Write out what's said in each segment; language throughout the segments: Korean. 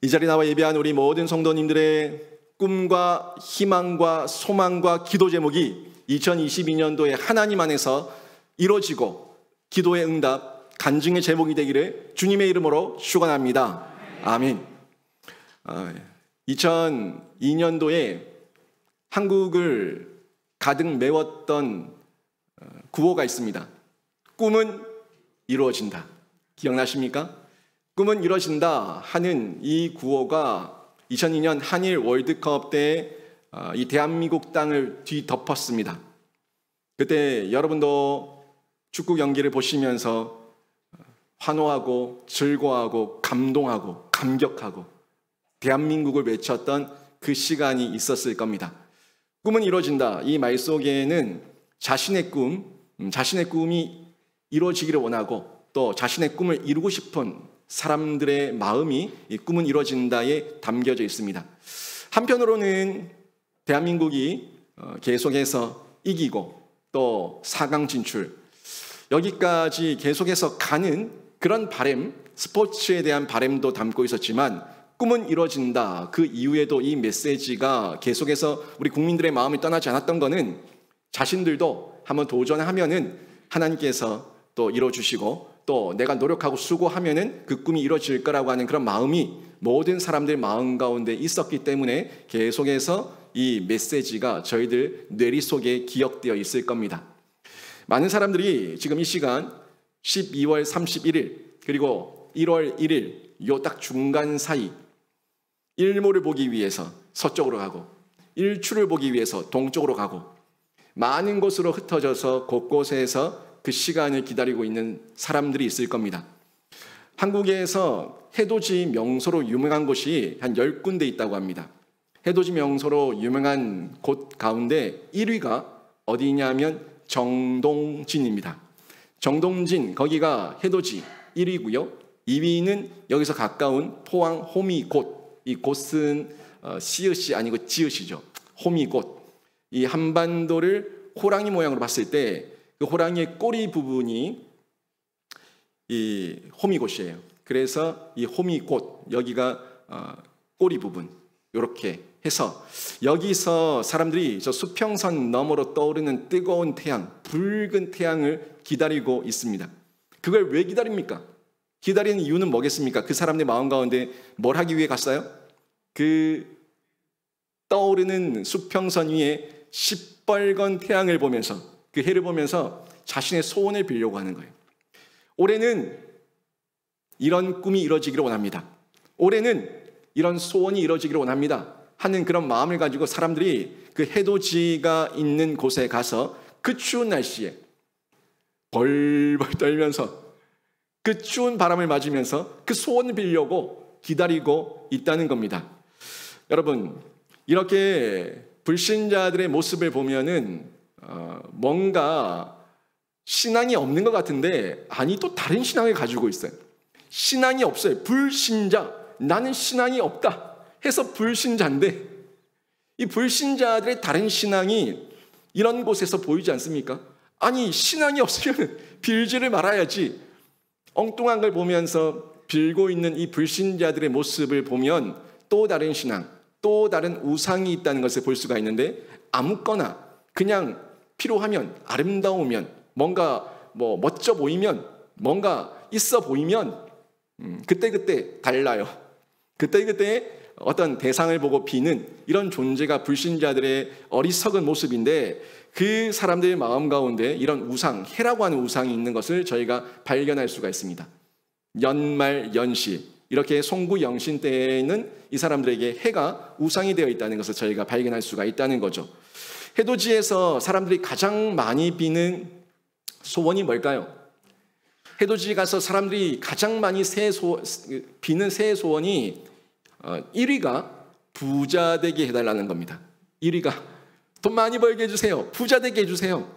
이 자리에 나와 예배한 우리 모든 성도님들의 꿈과 희망과 소망과 기도 제목이 2022년도에 하나님 안에서 이루어지고 기도의 응답, 간증의 제목이 되기를 주님의 이름으로 축원합니다. 아멘. 2002년도에 한국을 가득 메웠던 구호가 있습니다. 꿈은 이루어진다. 기억나십니까? 꿈은 이루어진다 하는 이 구호가 2002년 한일 월드컵 때 이 대한민국 땅을 뒤덮었습니다. 그때 여러분도 축구 경기를 보시면서 환호하고 즐거워하고 감동하고 감격하고 대한민국을 외쳤던 그 시간이 있었을 겁니다. 꿈은 이루어진다. 이 말 속에는 자신의 꿈이 이루어지기를 원하고 또 자신의 꿈을 이루고 싶은 사람들의 마음이 이 꿈은 이루어진다에 담겨져 있습니다. 한편으로는 대한민국이 계속해서 이기고 또 4강 진출 여기까지 계속해서 가는 그런 바람, 스포츠에 대한 바람도 담고 있었지만 꿈은 이루어진다. 그 이후에도 이 메시지가 계속해서 우리 국민들의 마음을 떠나지 않았던 것은 자신들도 한번 도전하면은 하나님께서 또 이루어주시고 또 내가 노력하고 수고하면은 그 꿈이 이루어질 거라고 하는 그런 마음이 모든 사람들 마음 가운데 있었기 때문에 계속해서 이 메시지가 저희들 뇌리 속에 기억되어 있을 겁니다. 많은 사람들이 지금 이 시간 12월 31일 그리고 1월 1일 요 딱 중간 사이 일몰을 보기 위해서 서쪽으로 가고 일출을 보기 위해서 동쪽으로 가고 많은 곳으로 흩어져서 곳곳에서 그 시간을 기다리고 있는 사람들이 있을 겁니다. 한국에서 해돋이 명소로 유명한 곳이 한 10군데 있다고 합니다. 해돋이 명소로 유명한 곳 가운데 1위가 어디냐면 정동진입니다. 정동진 거기가 해돋이 1위고요. 2위는 여기서 가까운 포항 호미곶. 이 곳은 시읒이 아니고 지읒이죠. 호미곶. 이 한반도를 호랑이 모양으로 봤을 때 그 호랑이의 꼬리 부분이 이 호미곶이에요. 그래서 이 호미곶 여기가 꼬리 부분 이렇게 해서 여기서 사람들이 저 수평선 너머로 떠오르는 뜨거운 태양, 붉은 태양을 기다리고 있습니다. 그걸 왜 기다립니까? 기다리는 이유는 뭐겠습니까? 그 사람들 마음 가운데 뭘 하기 위해 갔어요? 그 떠오르는 수평선 위에 시뻘건 태양을 보면서 그 해를 보면서 자신의 소원을 빌려고 하는 거예요. 올해는 이런 꿈이 이루어지기를 원합니다. 올해는 이런 소원이 이루어지기를 원합니다. 하는 그런 마음을 가지고 사람들이 그 해돋이가 있는 곳에 가서 그 추운 날씨에 벌벌 떨면서 그 추운 바람을 맞으면서 그 소원을 빌려고 기다리고 있다는 겁니다. 여러분, 이렇게 불신자들의 모습을 보면은 뭔가 신앙이 없는 것 같은데 아니 또 다른 신앙을 가지고 있어요. 신앙이 없어요. 불신자, 나는 신앙이 없다 해서 불신자인데 이 불신자들의 다른 신앙이 이런 곳에서 보이지 않습니까? 아니 신앙이 없으면 빌지를 말아야지. 엉뚱한 걸 보면서 빌고 있는 이 불신자들의 모습을 보면 또 다른 신앙, 또 다른 우상이 있다는 것을 볼 수가 있는데 아무거나 그냥 필요하면 아름다우면 뭔가 멋져 보이면 뭔가 있어 보이면 그때그때 달라요. 그때그때 어떤 대상을 보고 비는 이런 존재가 불신자들의 어리석은 모습인데 그 사람들의 마음 가운데 이런 우상, 해라고 하는 우상이 있는 것을 저희가 발견할 수가 있습니다. 연말 연시 이렇게 송구영신 때에는 이 사람들에게 해가 우상이 되어 있다는 것을 저희가 발견할 수가 있다는 거죠. 해돋이에서 사람들이 가장 많이 비는 소원이 뭘까요? 해돋이 가서 사람들이 가장 많이 비는 새해 소원이 1위가 부자 되게 해달라는 겁니다. 1위가 돈 많이 벌게 해주세요. 부자 되게 해주세요.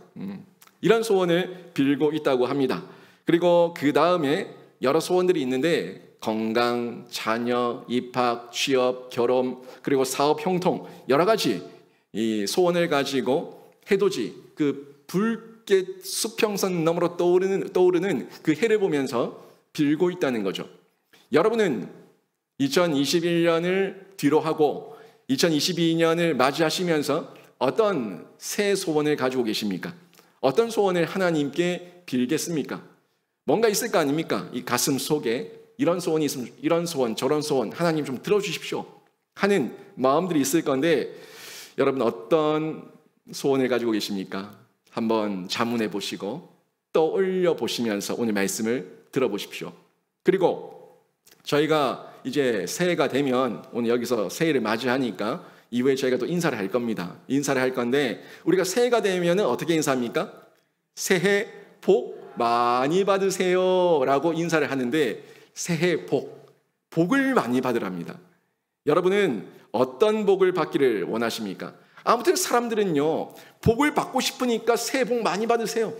이런 소원을 빌고 있다고 합니다. 그리고 그 다음에 여러 소원들이 있는데 건강, 자녀, 입학, 취업, 결혼, 그리고 사업 형통 여러 가지 이 소원을 가지고 해돋이 그 붉게 수평선 너머로 떠오르는 그 해를 보면서 빌고 있다는 거죠. 여러분은 2021년을 뒤로 하고 2022년을 맞이하시면서 어떤 새 소원을 가지고 계십니까? 어떤 소원을 하나님께 빌겠습니까? 뭔가 있을 거 아닙니까? 이 가슴 속에 이런 소원이 있으면 이런 소원 저런 소원 하나님 좀 들어주십시오 하는 마음들이 있을 건데, 여러분 어떤 소원을 가지고 계십니까? 한번 자문해 보시고 떠올려 보시면서 오늘 말씀을 들어보십시오. 그리고 저희가 이제 새해가 되면 오늘 여기서 새해를 맞이하니까 이후에 저희가 또 인사를 할 겁니다. 인사를 할 건데, 우리가 새해가 되면 어떻게 인사합니까? 새해 복 많이 받으세요 라고 인사를 하는데, 새해 복을 많이 받으랍니다. 여러분은 어떤 복을 받기를 원하십니까? 아무튼 사람들은요, 복을 받고 싶으니까 새해 복 많이 받으세요.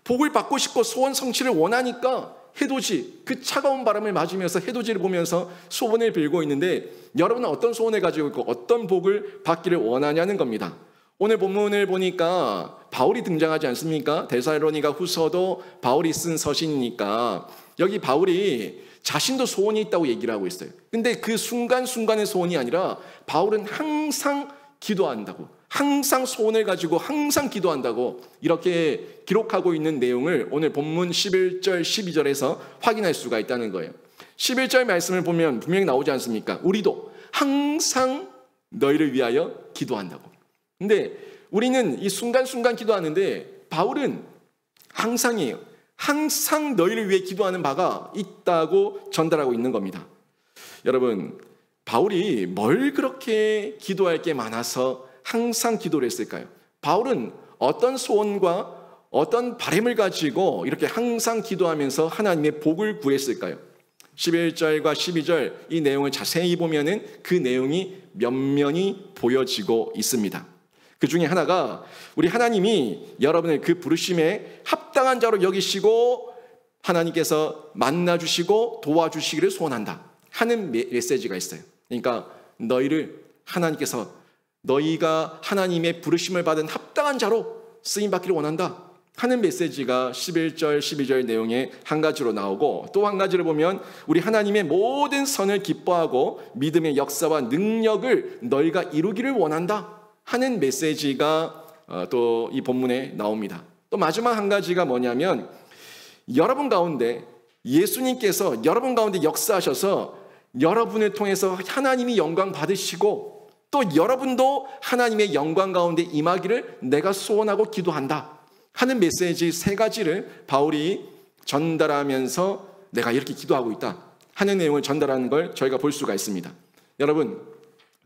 복을 받고 싶고 소원 성취를 원하니까 해돋이, 그 차가운 바람을 맞으면서 해돋이를 보면서 소원을 빌고 있는데, 여러분은 어떤 소원을 가지고 있고 어떤 복을 받기를 원하냐는 겁니다. 오늘 본문을 보니까 바울이 등장하지 않습니까? 데살로니가 후서도 바울이 쓴 서신이니까 여기 바울이 자신도 소원이 있다고 얘기를 하고 있어요. 근데 그 순간순간의 소원이 아니라 바울은 항상 기도한다고, 항상 소원을 가지고 항상 기도한다고 이렇게 기록하고 있는 내용을 오늘 본문 11절 12절에서 확인할 수가 있다는 거예요. 11절 말씀을 보면 분명히 나오지 않습니까? 우리도 항상 너희를 위하여 기도한다고. 근데 우리는 이 순간순간 기도하는데 바울은 항상이에요. 항상 너희를 위해 기도하는 바가 있다고 전달하고 있는 겁니다. 여러분, 바울이 뭘 그렇게 기도할 게 많아서 항상 기도를 했을까요? 바울은 어떤 소원과 어떤 바람을 가지고 이렇게 항상 기도하면서 하나님의 복을 구했을까요? 11절과 12절 이 내용을 자세히 보면은 그 내용이 면면이 보여지고 있습니다. 그 중에 하나가 우리 하나님이 여러분을 그 부르심에 합당한 자로 여기시고 하나님께서 만나주시고 도와주시기를 소원한다 하는 메시지가 있어요. 그러니까 너희를 하나님께서 너희가 하나님의 부르심을 받은 합당한 자로 쓰임받기를 원한다 하는 메시지가 11절, 12절 내용의 한 가지로 나오고, 또 한 가지를 보면 우리 하나님의 모든 선을 기뻐하고 믿음의 역사와 능력을 너희가 이루기를 원한다 하는 메시지가 또 이 본문에 나옵니다. 또 마지막 한 가지가 뭐냐면, 여러분 가운데 예수님께서 여러분 가운데 역사하셔서 여러분을 통해서 하나님이 영광 받으시고 또 여러분도 하나님의 영광 가운데 임하기를 내가 소원하고 기도한다 하는 메시지 세 가지를 바울이 전달하면서 내가 이렇게 기도하고 있다 하는 내용을 전달하는 걸 저희가 볼 수가 있습니다. 여러분,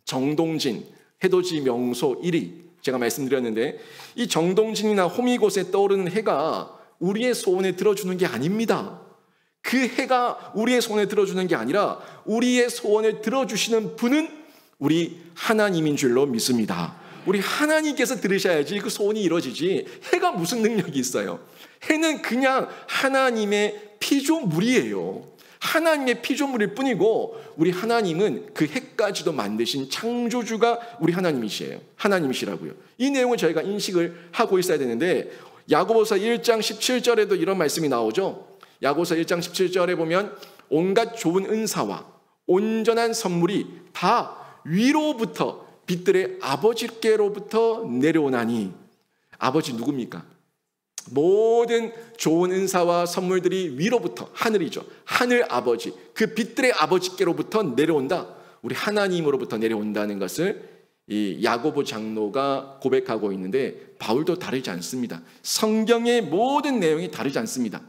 정동진 해돋이 명소 1위 제가 말씀드렸는데, 이 정동진이나 호미곶에 떠오르는 해가 우리의 소원을 들어주는 게 아닙니다. 그 해가 우리의 소원을 들어주는 게 아니라 우리의 소원을 들어주시는 분은 우리 하나님인 줄로 믿습니다. 우리 하나님께서 들으셔야지 그 소원이 이루어지지 해가 무슨 능력이 있어요. 해는 그냥 하나님의 피조물이에요. 하나님의 피조물일 뿐이고 우리 하나님은 그 해까지도 만드신 창조주가 우리 하나님이시라고요. 이 내용을 저희가 인식을 하고 있어야 되는데, 야고보서 1장 17절에도 이런 말씀이 나오죠. 야고보서 1장 17절에 보면 온갖 좋은 은사와 온전한 선물이 다 위로부터 빛들의 아버지께로부터 내려오나니. 아버지 누굽니까? 모든 좋은 은사와 선물들이 위로부터, 하늘이죠. 하늘 아버지, 그 빛들의 아버지께로부터 내려온다. 우리 하나님으로부터 내려온다는 것을 이 야고보 장로가 고백하고 있는데, 바울도 다르지 않습니다. 성경의 모든 내용이 다르지 않습니다.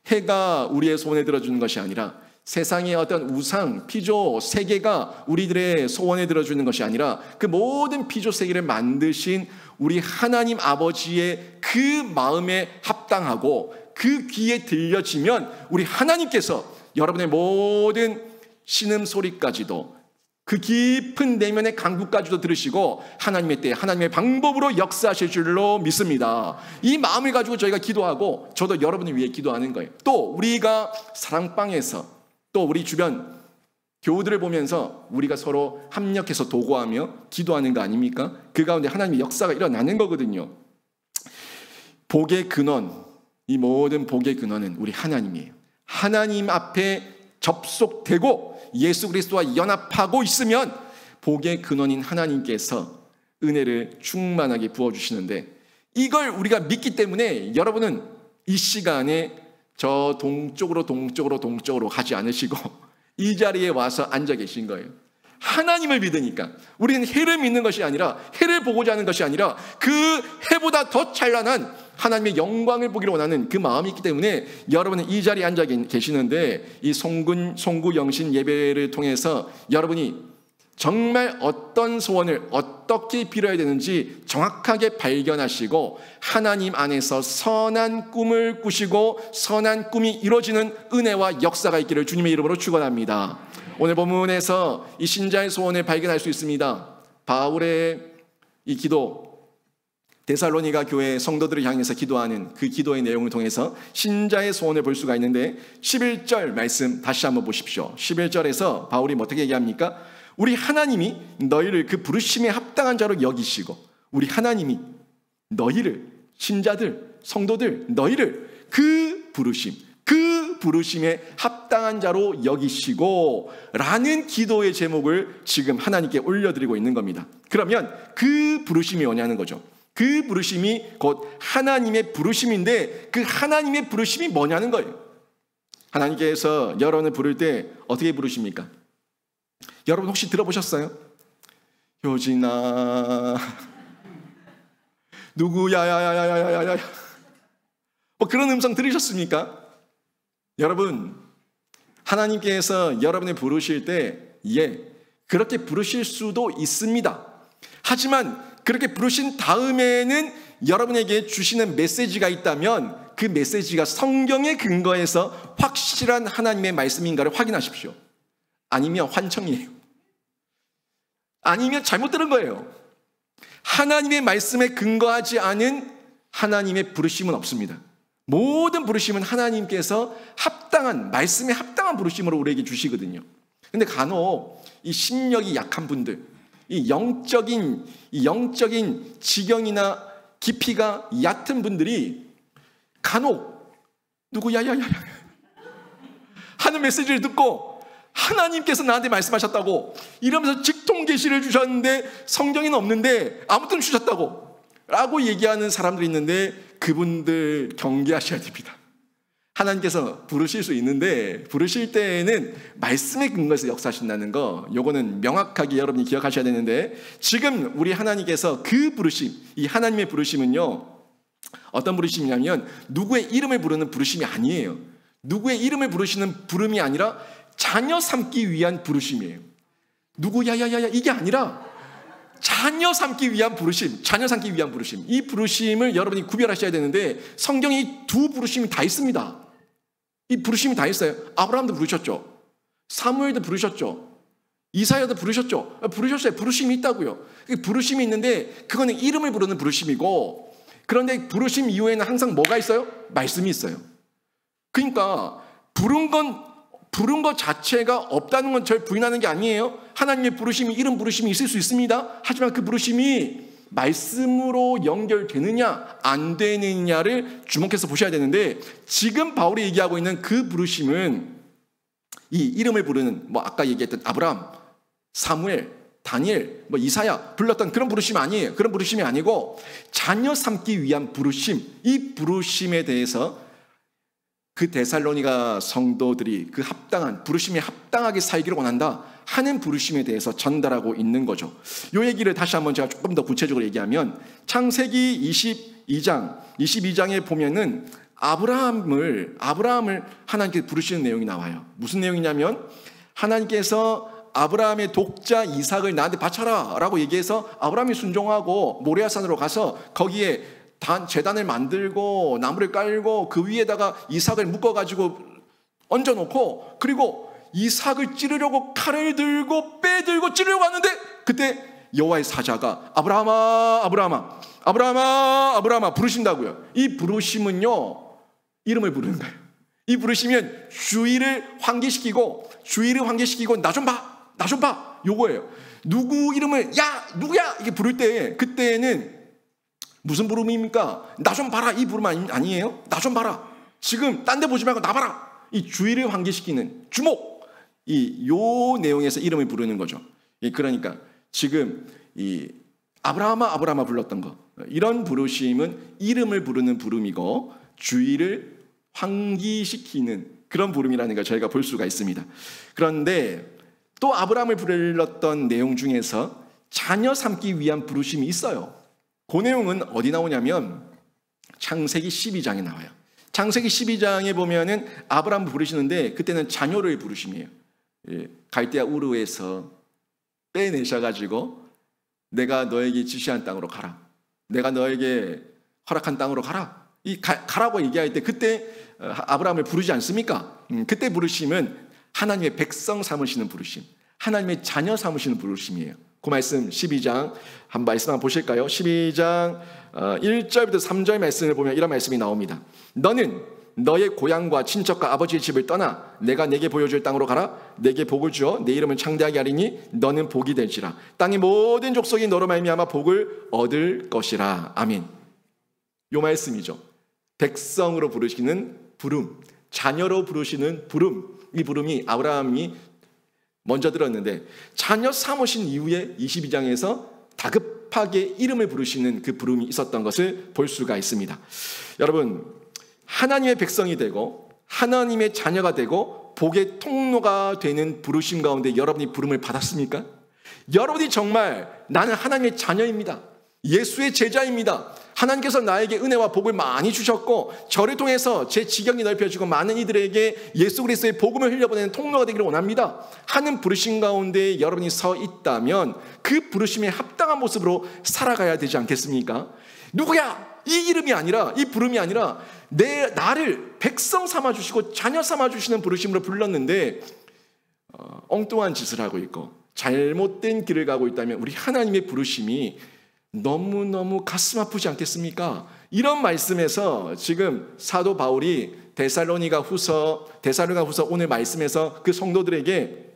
해가 우리의 소원에 들어주는 것이 아니라, 세상의 어떤 우상, 피조, 세계가 우리들의 소원에 들어주는 것이 아니라, 그 모든 피조 세계를 만드신 우리 하나님 아버지의 그 마음에 합당하고 그 귀에 들려지면 우리 하나님께서 여러분의 모든 신음소리까지도, 그 깊은 내면의 간구까지도 들으시고 하나님의 때, 하나님의 방법으로 역사하실 줄로 믿습니다. 이 마음을 가지고 저희가 기도하고, 저도 여러분을 위해 기도하는 거예요. 또 우리가 사랑방에서 또 우리 주변 교우들을 보면서 우리가 서로 합력해서 도구하며 기도하는 거 아닙니까? 그 가운데 하나님의 역사가 일어나는 거거든요. 복의 근원, 이 모든 복의 근원은 우리 하나님이에요. 하나님 앞에 접속되고 예수 그리스도와 연합하고 있으면 복의 근원인 하나님께서 은혜를 충만하게 부어주시는데, 이걸 우리가 믿기 때문에 여러분은 이 시간에 저 동쪽으로 가지 않으시고 이 자리에 와서 앉아 계신 거예요. 하나님을 믿으니까. 우리는 해를 믿는 것이 아니라, 해를 보고자 하는 것이 아니라 그 해보다 더 찬란한 하나님의 영광을 보기를 원하는 그 마음이 있기 때문에 여러분은 이 자리에 앉아 계시는데, 이 송구 영신 예배를 통해서 여러분이 정말 어떤 소원을 어떻게 빌어야 되는지 정확하게 발견하시고 하나님 안에서 선한 꿈을 꾸시고 선한 꿈이 이루어지는 은혜와 역사가 있기를 주님의 이름으로 축원합니다. 오늘 본문에서 이 신자의 소원을 발견할 수 있습니다. 바울의 이 기도, 데살로니가 교회 성도들을 향해서 기도하는 그 기도의 내용을 통해서 신자의 소원을 볼 수가 있는데, 11절 말씀 다시 한번 보십시오. 11절에서 바울이 어떻게 얘기합니까? 우리 하나님이 너희를 그 부르심에 합당한 자로 여기시고, 우리 하나님이 너희를, 신자들, 성도들, 너희를 그 부르심에 합당한 자로 여기시고 라는 기도의 제목을 지금 하나님께 올려드리고 있는 겁니다. 그러면 그 부르심이 뭐냐는 거죠. 그 부르심이 곧 하나님의 부르심인데, 그 하나님의 부르심이 뭐냐는 거예요. 하나님께서 여러분을 부를 때 어떻게 부르십니까? 여러분 혹시 들어보셨어요? 효진아, 누구야야야야야야야, 뭐 그런 음성 들으셨습니까? 여러분, 하나님께서 여러분을 부르실 때 그렇게 부르실 수도 있습니다. 하지만 그렇게 부르신 다음에는 여러분에게 주시는 메시지가 있다면 그 메시지가 성경에 근거해서 확실한 하나님의 말씀인가를 확인하십시오. 아니면 환청이에요. 아니면 잘못 들은 거예요. 하나님의 말씀에 근거하지 않은 하나님의 부르심은 없습니다. 모든 부르심은 하나님께서 합당한, 말씀에 합당한 부르심으로 우리에게 주시거든요. 근데 간혹 이 심령이 약한 분들, 이 영적인 지경이나 깊이가 얕은 분들이 간혹 누구야야야야 하는 메시지를 듣고 하나님께서 나한테 말씀하셨다고 이러면서 직통 계시를 주셨는데 성경에는 없는데 아무튼 주셨다고 라고 얘기하는 사람들이 있는데, 그분들 경계하셔야 됩니다. 하나님께서 부르실 수 있는데 부르실 때에는 말씀에 근거해서 역사하신다는 거, 요거는 명확하게 여러분이 기억하셔야 되는데, 지금 우리 하나님께서 그 부르심, 이 하나님의 부르심은요, 어떤 부르심이냐면 누구의 이름을 부르는 부르심이 아니에요. 누구의 이름을 부르시는 부름이 아니라 자녀 삼기 위한 부르심이에요. 누구야야야야 이게 아니라 자녀 삼기 위한 부르심, 자녀 삼기 위한 부르심. 이 부르심을 여러분이 구별하셔야 되는데, 성경에 두 부르심이 다 있습니다. 이 부르심이 다 있어요. 아브라함도 부르셨죠. 사무엘도 부르셨죠. 이사야도 부르셨죠. 부르셨어요. 부르심이 있다고요. 부르심이 있는데 그거는 이름을 부르는 부르심이고, 그런데 부르심 이후에는 항상 뭐가 있어요? 말씀이 있어요. 그러니까 부른 것 자체가 없다는 건 절 부인하는 게 아니에요. 하나님의 부르심이, 이름 부르심이 있을 수 있습니다. 하지만 그 부르심이 말씀으로 연결되느냐 안 되느냐를 주목해서 보셔야 되는데, 지금 바울이 얘기하고 있는 그 부르심은 이 이름을 부르는, 아까 얘기했던 아브라함, 사무엘, 다니엘, 이사야 불렀던 그런 부르심이 아니에요. 그런 부르심이 아니고 자녀 삼기 위한 부르심, 이 부르심에 대해서 그 데살로니가 성도들이 그 합당한 부르심에 합당하게 살기를 원한다 하는 부르심에 대해서 전달하고 있는 거죠. 이 얘기를 다시 한번 제가 조금 더 구체적으로 얘기하면, 창세기 22장에 보면은 아브라함을 하나님께 부르시는 내용이 나와요. 무슨 내용이냐면, 하나님께서 아브라함의 독자 이삭을 나한테 바쳐라 라고 얘기해서 아브라함이 순종하고 모리아산으로 가서 거기에 제단을 만들고 나무를 깔고 그 위에다가 이삭을 묶어가지고 얹어놓고, 그리고 이삭을 찌르려고 칼을 들고 빼들고 찌르려고 하는데, 그때 여호와의 사자가 아브라함아 아브라함아 아브라함아 아브라함아 부르신다고요. 이 부르심은요, 이름을 부르는 거예요. 이 부르시면 주의를 환기시키고 나 좀 봐 요거예요. 누구 이름을 야 누구야 이게 부를 때, 그때는 무슨 부름입니까? 나 좀 봐라 이 부름 아니에요? 나 좀 봐라, 지금 딴 데 보지 말고 나 봐라, 이 주의를 환기시키는 주목, 요 내용에서 이름을 부르는 거죠. 그러니까 지금 이 아브라함아 아브라함아 불렀던 거, 이런 부르심은 이름을 부르는 부름이고 주의를 환기시키는 그런 부름이라는 걸 저희가 볼 수가 있습니다. 그런데 또 아브라함을 불렀던 내용 중에서 자녀 삼기 위한 부르심이 있어요. 그 내용은 어디 나오냐면 창세기 12장에 나와요. 창세기 12장에 보면은 아브라함을 부르시는데 그때는 자녀를 부르심이에요. 갈대아 우르에서 빼내셔가지고 내가 너에게 지시한 땅으로 가라. 내가 너에게 허락한 땅으로 가라. 가라고 얘기할 때 그때 아브라함을 부르지 않습니까? 그때 부르심은 하나님의 백성 삼으시는 부르심, 하나님의 자녀 삼으시는 부르심이에요. 그 말씀 12장 한 말씀 한번 보실까요? 12장 1절부터 3절 말씀을 보면 이런 말씀이 나옵니다. 너는 너의 고향과 친척과 아버지의 집을 떠나 내가 내게 보여줄 땅으로 가라. 내게 복을 주어 내 이름을 창대하게 하리니 너는 복이 될지라. 땅의 모든 족속이 너로 말미암아 복을 얻을 것이라. 아멘. 요 말씀이죠. 백성으로 부르시는 부름, 자녀로 부르시는 부름, 이 부름이 아브라함이 먼저 들었는데 자녀 삼으신 이후에 22장에서 다급하게 이름을 부르시는 그 부름이 있었던 것을 볼 수가 있습니다. 여러분, 하나님의 백성이 되고 하나님의 자녀가 되고 복의 통로가 되는 부르심 가운데 여러분이 부름을 받았습니까? 여러분이 정말 나는 하나님의 자녀입니다. 예수의 제자입니다. 하나님께서 나에게 은혜와 복을 많이 주셨고 저를 통해서 제 지경이 넓혀지고 많은 이들에게 예수 그리스도의 복음을 흘려보내는 통로가 되기를 원합니다 하는 부르심 가운데 여러분이 서 있다면 그 부르심에 합당한 모습으로 살아가야 되지 않겠습니까? 누구야? 이 이름이 아니라, 이 부름이 아니라 나를 백성 삼아주시고 자녀 삼아주시는 부르심으로 불렀는데 엉뚱한 짓을 하고 있고 잘못된 길을 가고 있다면 우리 하나님의 부르심이 너무너무 가슴 아프지 않겠습니까? 이런 말씀에서 지금 사도 바울이 데살로니가 후서 오늘 말씀에서 그 성도들에게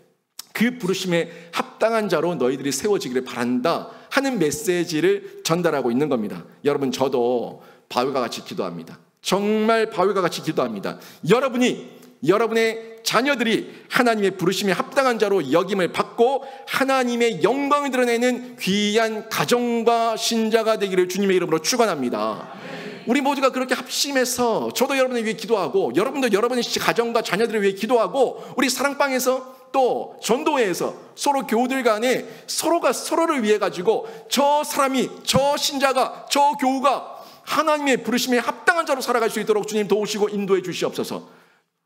그 부르심에 합당한 자로 너희들이 세워지기를 바란다 하는 메시지를 전달하고 있는 겁니다. 여러분, 저도 바울과 같이 기도합니다. 정말 바울과 같이 기도합니다. 여러분의 자녀들이 하나님의 부르심에 합당한 자로 여김을 받고 하나님의 영광을 드러내는 귀한 가정과 신자가 되기를 주님의 이름으로 축원합니다. 우리 모두가 그렇게 합심해서 저도 여러분을 위해 기도하고 여러분도 여러분의 가정과 자녀들을 위해 기도하고 우리 사랑방에서 또 전도회에서 서로 교우들 간에 서로가 서로를 위해 가지고 저 사람이, 저 신자가, 저 교우가 하나님의 부르심에 합당한 자로 살아갈 수 있도록 주님 도우시고 인도해 주시옵소서.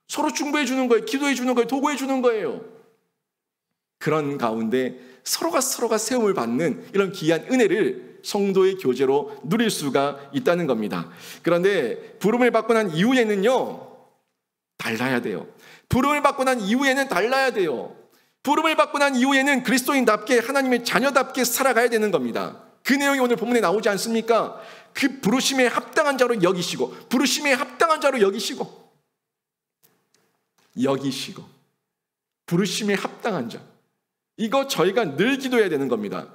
서로 중보해 주는 거예요. 기도해 주는 거예요. 도구해 주는 거예요. 그런 가운데 서로가 세움을 받는 이런 귀한 은혜를 성도의 교제로 누릴 수가 있다는 겁니다. 그런데 부름을 받고 난 이후에는요, 달라야 돼요. 부름을 받고 난 이후에는 달라야 돼요. 부름을 받고 난 이후에는 그리스도인답게 하나님의 자녀답게 살아가야 되는 겁니다. 그 내용이 오늘 본문에 나오지 않습니까? 그 부르심에 합당한 자로 여기시고 부르심에 합당한 자로 여기시고 부르심에 합당한 자, 이거 저희가 늘 기도해야 되는 겁니다.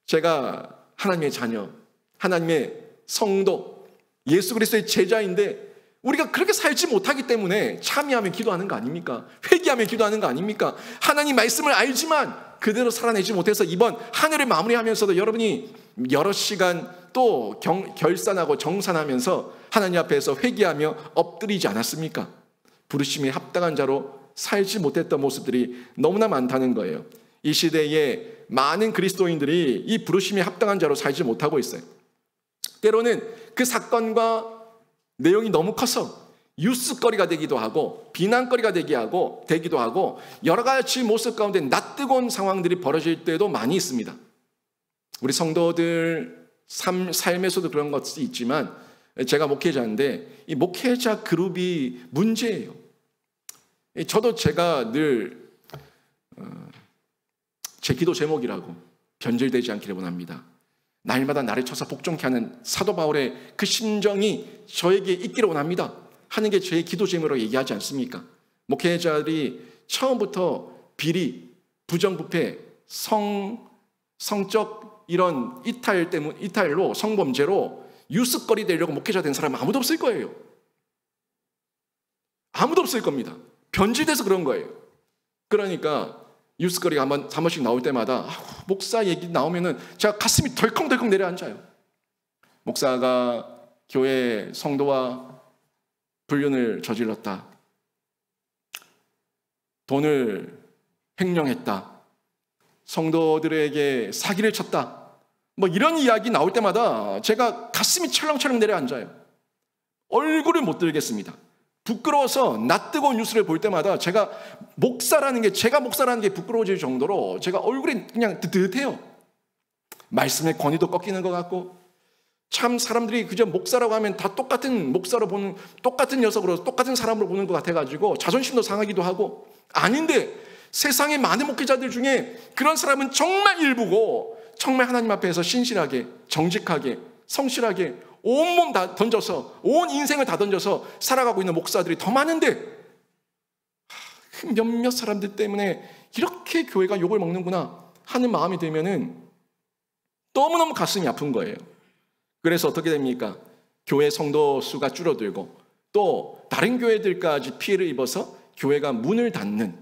제가 하나님의 자녀, 하나님의 성도, 예수 그리스도의 제자인데 우리가 그렇게 살지 못하기 때문에 참여하며 기도하는 거 아닙니까? 회개하며 기도하는 거 아닙니까? 하나님 말씀을 알지만 그대로 살아내지 못해서 이번 한 해를 마무리하면서도 여러분이 여러 시간 또 결산하고 정산하면서 하나님 앞에서 회개하며 엎드리지 않았습니까? 부르심에 합당한 자로 살지 못했던 모습들이 너무나 많다는 거예요. 이 시대에 많은 그리스도인들이 이 부르심에 합당한 자로 살지 못하고 있어요. 때로는 그 사건과 내용이 너무 커서 뉴스거리가 되기도 하고 비난거리가 되기도 하고 여러 가지 모습 가운데 낯뜨거운 상황들이 벌어질 때도 많이 있습니다. 우리 성도들 삶에서도 그런 것이 있지만 제가 목회자인데 이 목회자 그룹이 문제예요. 저도 제가 늘 제 기도 제목이라고 변질되지 않기를 원합니다. 날마다 나를 쳐서 복종케 하는 사도 바울의 그 심정이 저에게 있기를 원합니다 하는 게 제 기도 제목으로 얘기하지 않습니까? 목회자들이 처음부터 비리, 부정부패, 성적 이런 이탈로 성범죄로 뉴스거리 되려고 목회자 된 사람 아무도 없을 거예요. 아무도 없을 겁니다. 변질돼서 그런 거예요. 그러니까 뉴스거리가 한 번씩 나올 때마다 목사 얘기 나오면은 제가 가슴이 덜컹덜컹 내려앉아요. 목사가 교회 성도와 불륜을 저질렀다. 돈을 횡령했다. 성도들에게 사기를 쳤다. 뭐 이런 이야기 나올 때마다 제가 가슴이 철렁철렁 내려앉아요. 얼굴을 못 들겠습니다. 부끄러워서 낯뜨거운 뉴스를 볼 때마다 제가 목사라는 게 부끄러워질 정도로 제가 얼굴이 그냥 뜨뜻해요. 말씀의 권위도 꺾이는 것 같고, 참 사람들이 그저 목사라고 하면 다 똑같은 목사로 보는, 똑같은 녀석으로 똑같은 사람으로 보는 것 같아가지고 자존심도 상하기도 하고, 아닌데 세상의 많은 목회자들 중에 그런 사람은 정말 일부고, 정말 하나님 앞에서 신실하게, 정직하게, 성실하게 온몸 다 던져서, 온 인생을 다 던져서 살아가고 있는 목사들이 더 많은데, 몇몇 사람들 때문에 이렇게 교회가 욕을 먹는구나 하는 마음이 들면은 너무너무 가슴이 아픈 거예요. 그래서 어떻게 됩니까? 교회 성도 수가 줄어들고, 또 다른 교회들까지 피해를 입어서 교회가 문을 닫는,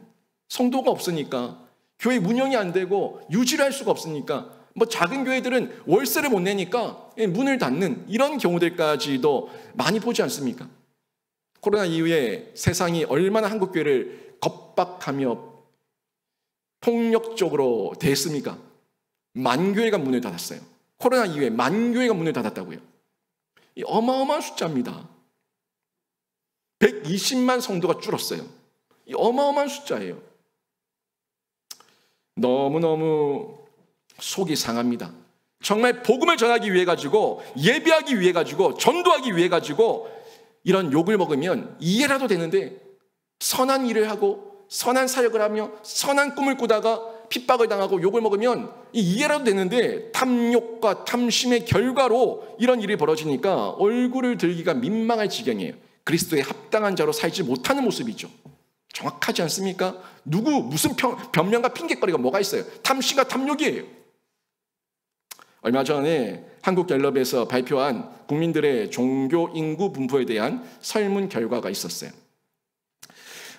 성도가 없으니까 교회 운영이 안 되고 유지를 할 수가 없으니까, 뭐 작은 교회들은 월세를 못 내니까 문을 닫는 이런 경우들까지도 많이 보지 않습니까? 코로나 이후에 세상이 얼마나 한국 교회를 겁박하며 폭력적으로 대했습니까? 만 교회가 문을 닫았어요. 코로나 이후에 만 교회가 문을 닫았다고요. 이 어마어마한 숫자입니다. 120만 성도가 줄었어요. 이 어마어마한 숫자예요. 너무너무 속이 상합니다. 정말 복음을 전하기 위해 가지고, 예배하기 위해 가지고, 전도하기 위해 가지고 이런 욕을 먹으면 이해라도 되는데, 선한 일을 하고 선한 사역을 하며 선한 꿈을 꾸다가 핍박을 당하고 욕을 먹으면 이해라도 되는데, 탐욕과 탐심의 결과로 이런 일이 벌어지니까 얼굴을 들기가 민망할 지경이에요. 그리스도의 합당한 자로 살지 못하는 모습이죠. 정확하지 않습니까? 무슨 변명과 핑계거리가 뭐가 있어요? 탐심과 탐욕이에요. 얼마 전에 한국갤럽에서 발표한 국민들의 종교 인구 분포에 대한 설문 결과가 있었어요.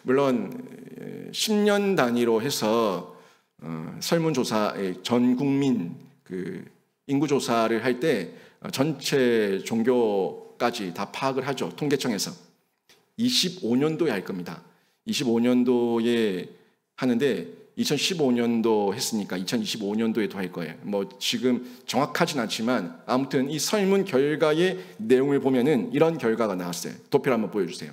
물론 10년 단위로 해서 설문조사, 전 국민 인구 조사를 할 때 전체 종교까지 다 파악을 하죠. 통계청에서 25년도에 할 겁니다. 25년도에 하는데 2015년도 했으니까 2025년도에도 할 거예요. 뭐 지금 정확하진 않지만 아무튼 이 설문 결과의 내용을 보면은 이런 결과가 나왔어요. 도표를 한번 보여주세요.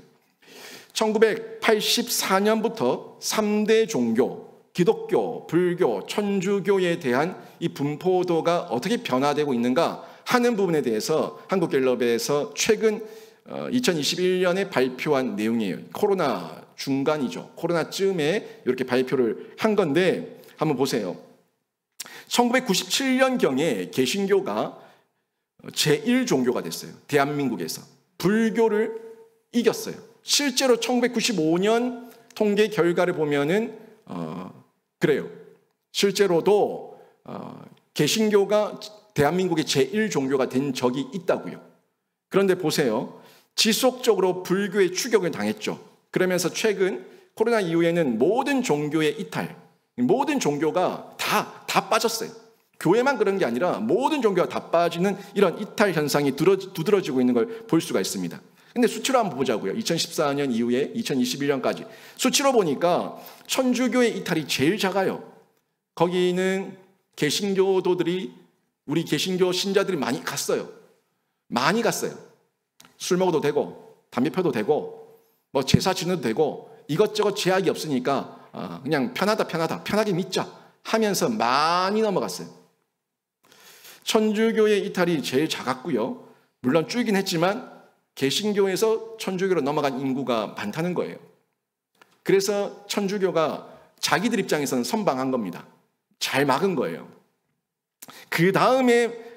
1984년부터 3대 종교, 기독교, 불교, 천주교에 대한 이 분포도가 어떻게 변화되고 있는가 하는 부분에 대해서 한국갤럽에서 최근 2021년에 발표한 내용이에요. 코로나 중간이죠. 코로나쯤에 이렇게 발표를 한 건데 한번 보세요. 1997년경에 개신교가 제1종교가 됐어요. 대한민국에서. 불교를 이겼어요. 실제로 1995년 통계 결과를 보면은 그래요. 실제로도 개신교가 대한민국의 제1종교가 된 적이 있다고요. 그런데 보세요. 지속적으로 불교의 추격을 당했죠. 그러면서 최근 코로나 이후에는 모든 종교의 이탈, 모든 종교가 다 빠졌어요. 교회만 그런 게 아니라 모든 종교가 다 빠지는 이런 이탈 현상이 두드러지고 있는 걸 볼 수가 있습니다. 근데 수치로 한번 보자고요. 2014년 이후에 2021년까지 수치로 보니까 천주교의 이탈이 제일 작아요. 거기는 개신교도들이, 우리 개신교 신자들이 많이 갔어요. 많이 갔어요. 술 먹어도 되고 담배 펴도 되고 뭐 제사 지내도 되고 이것저것 제약이 없으니까 그냥 편하게 믿자 하면서 많이 넘어갔어요. 천주교의 이탈이 제일 작았고요. 물론 줄긴 했지만 개신교에서 천주교로 넘어간 인구가 많다는 거예요. 그래서 천주교가 자기들 입장에서는 선방한 겁니다. 잘 막은 거예요. 그 다음에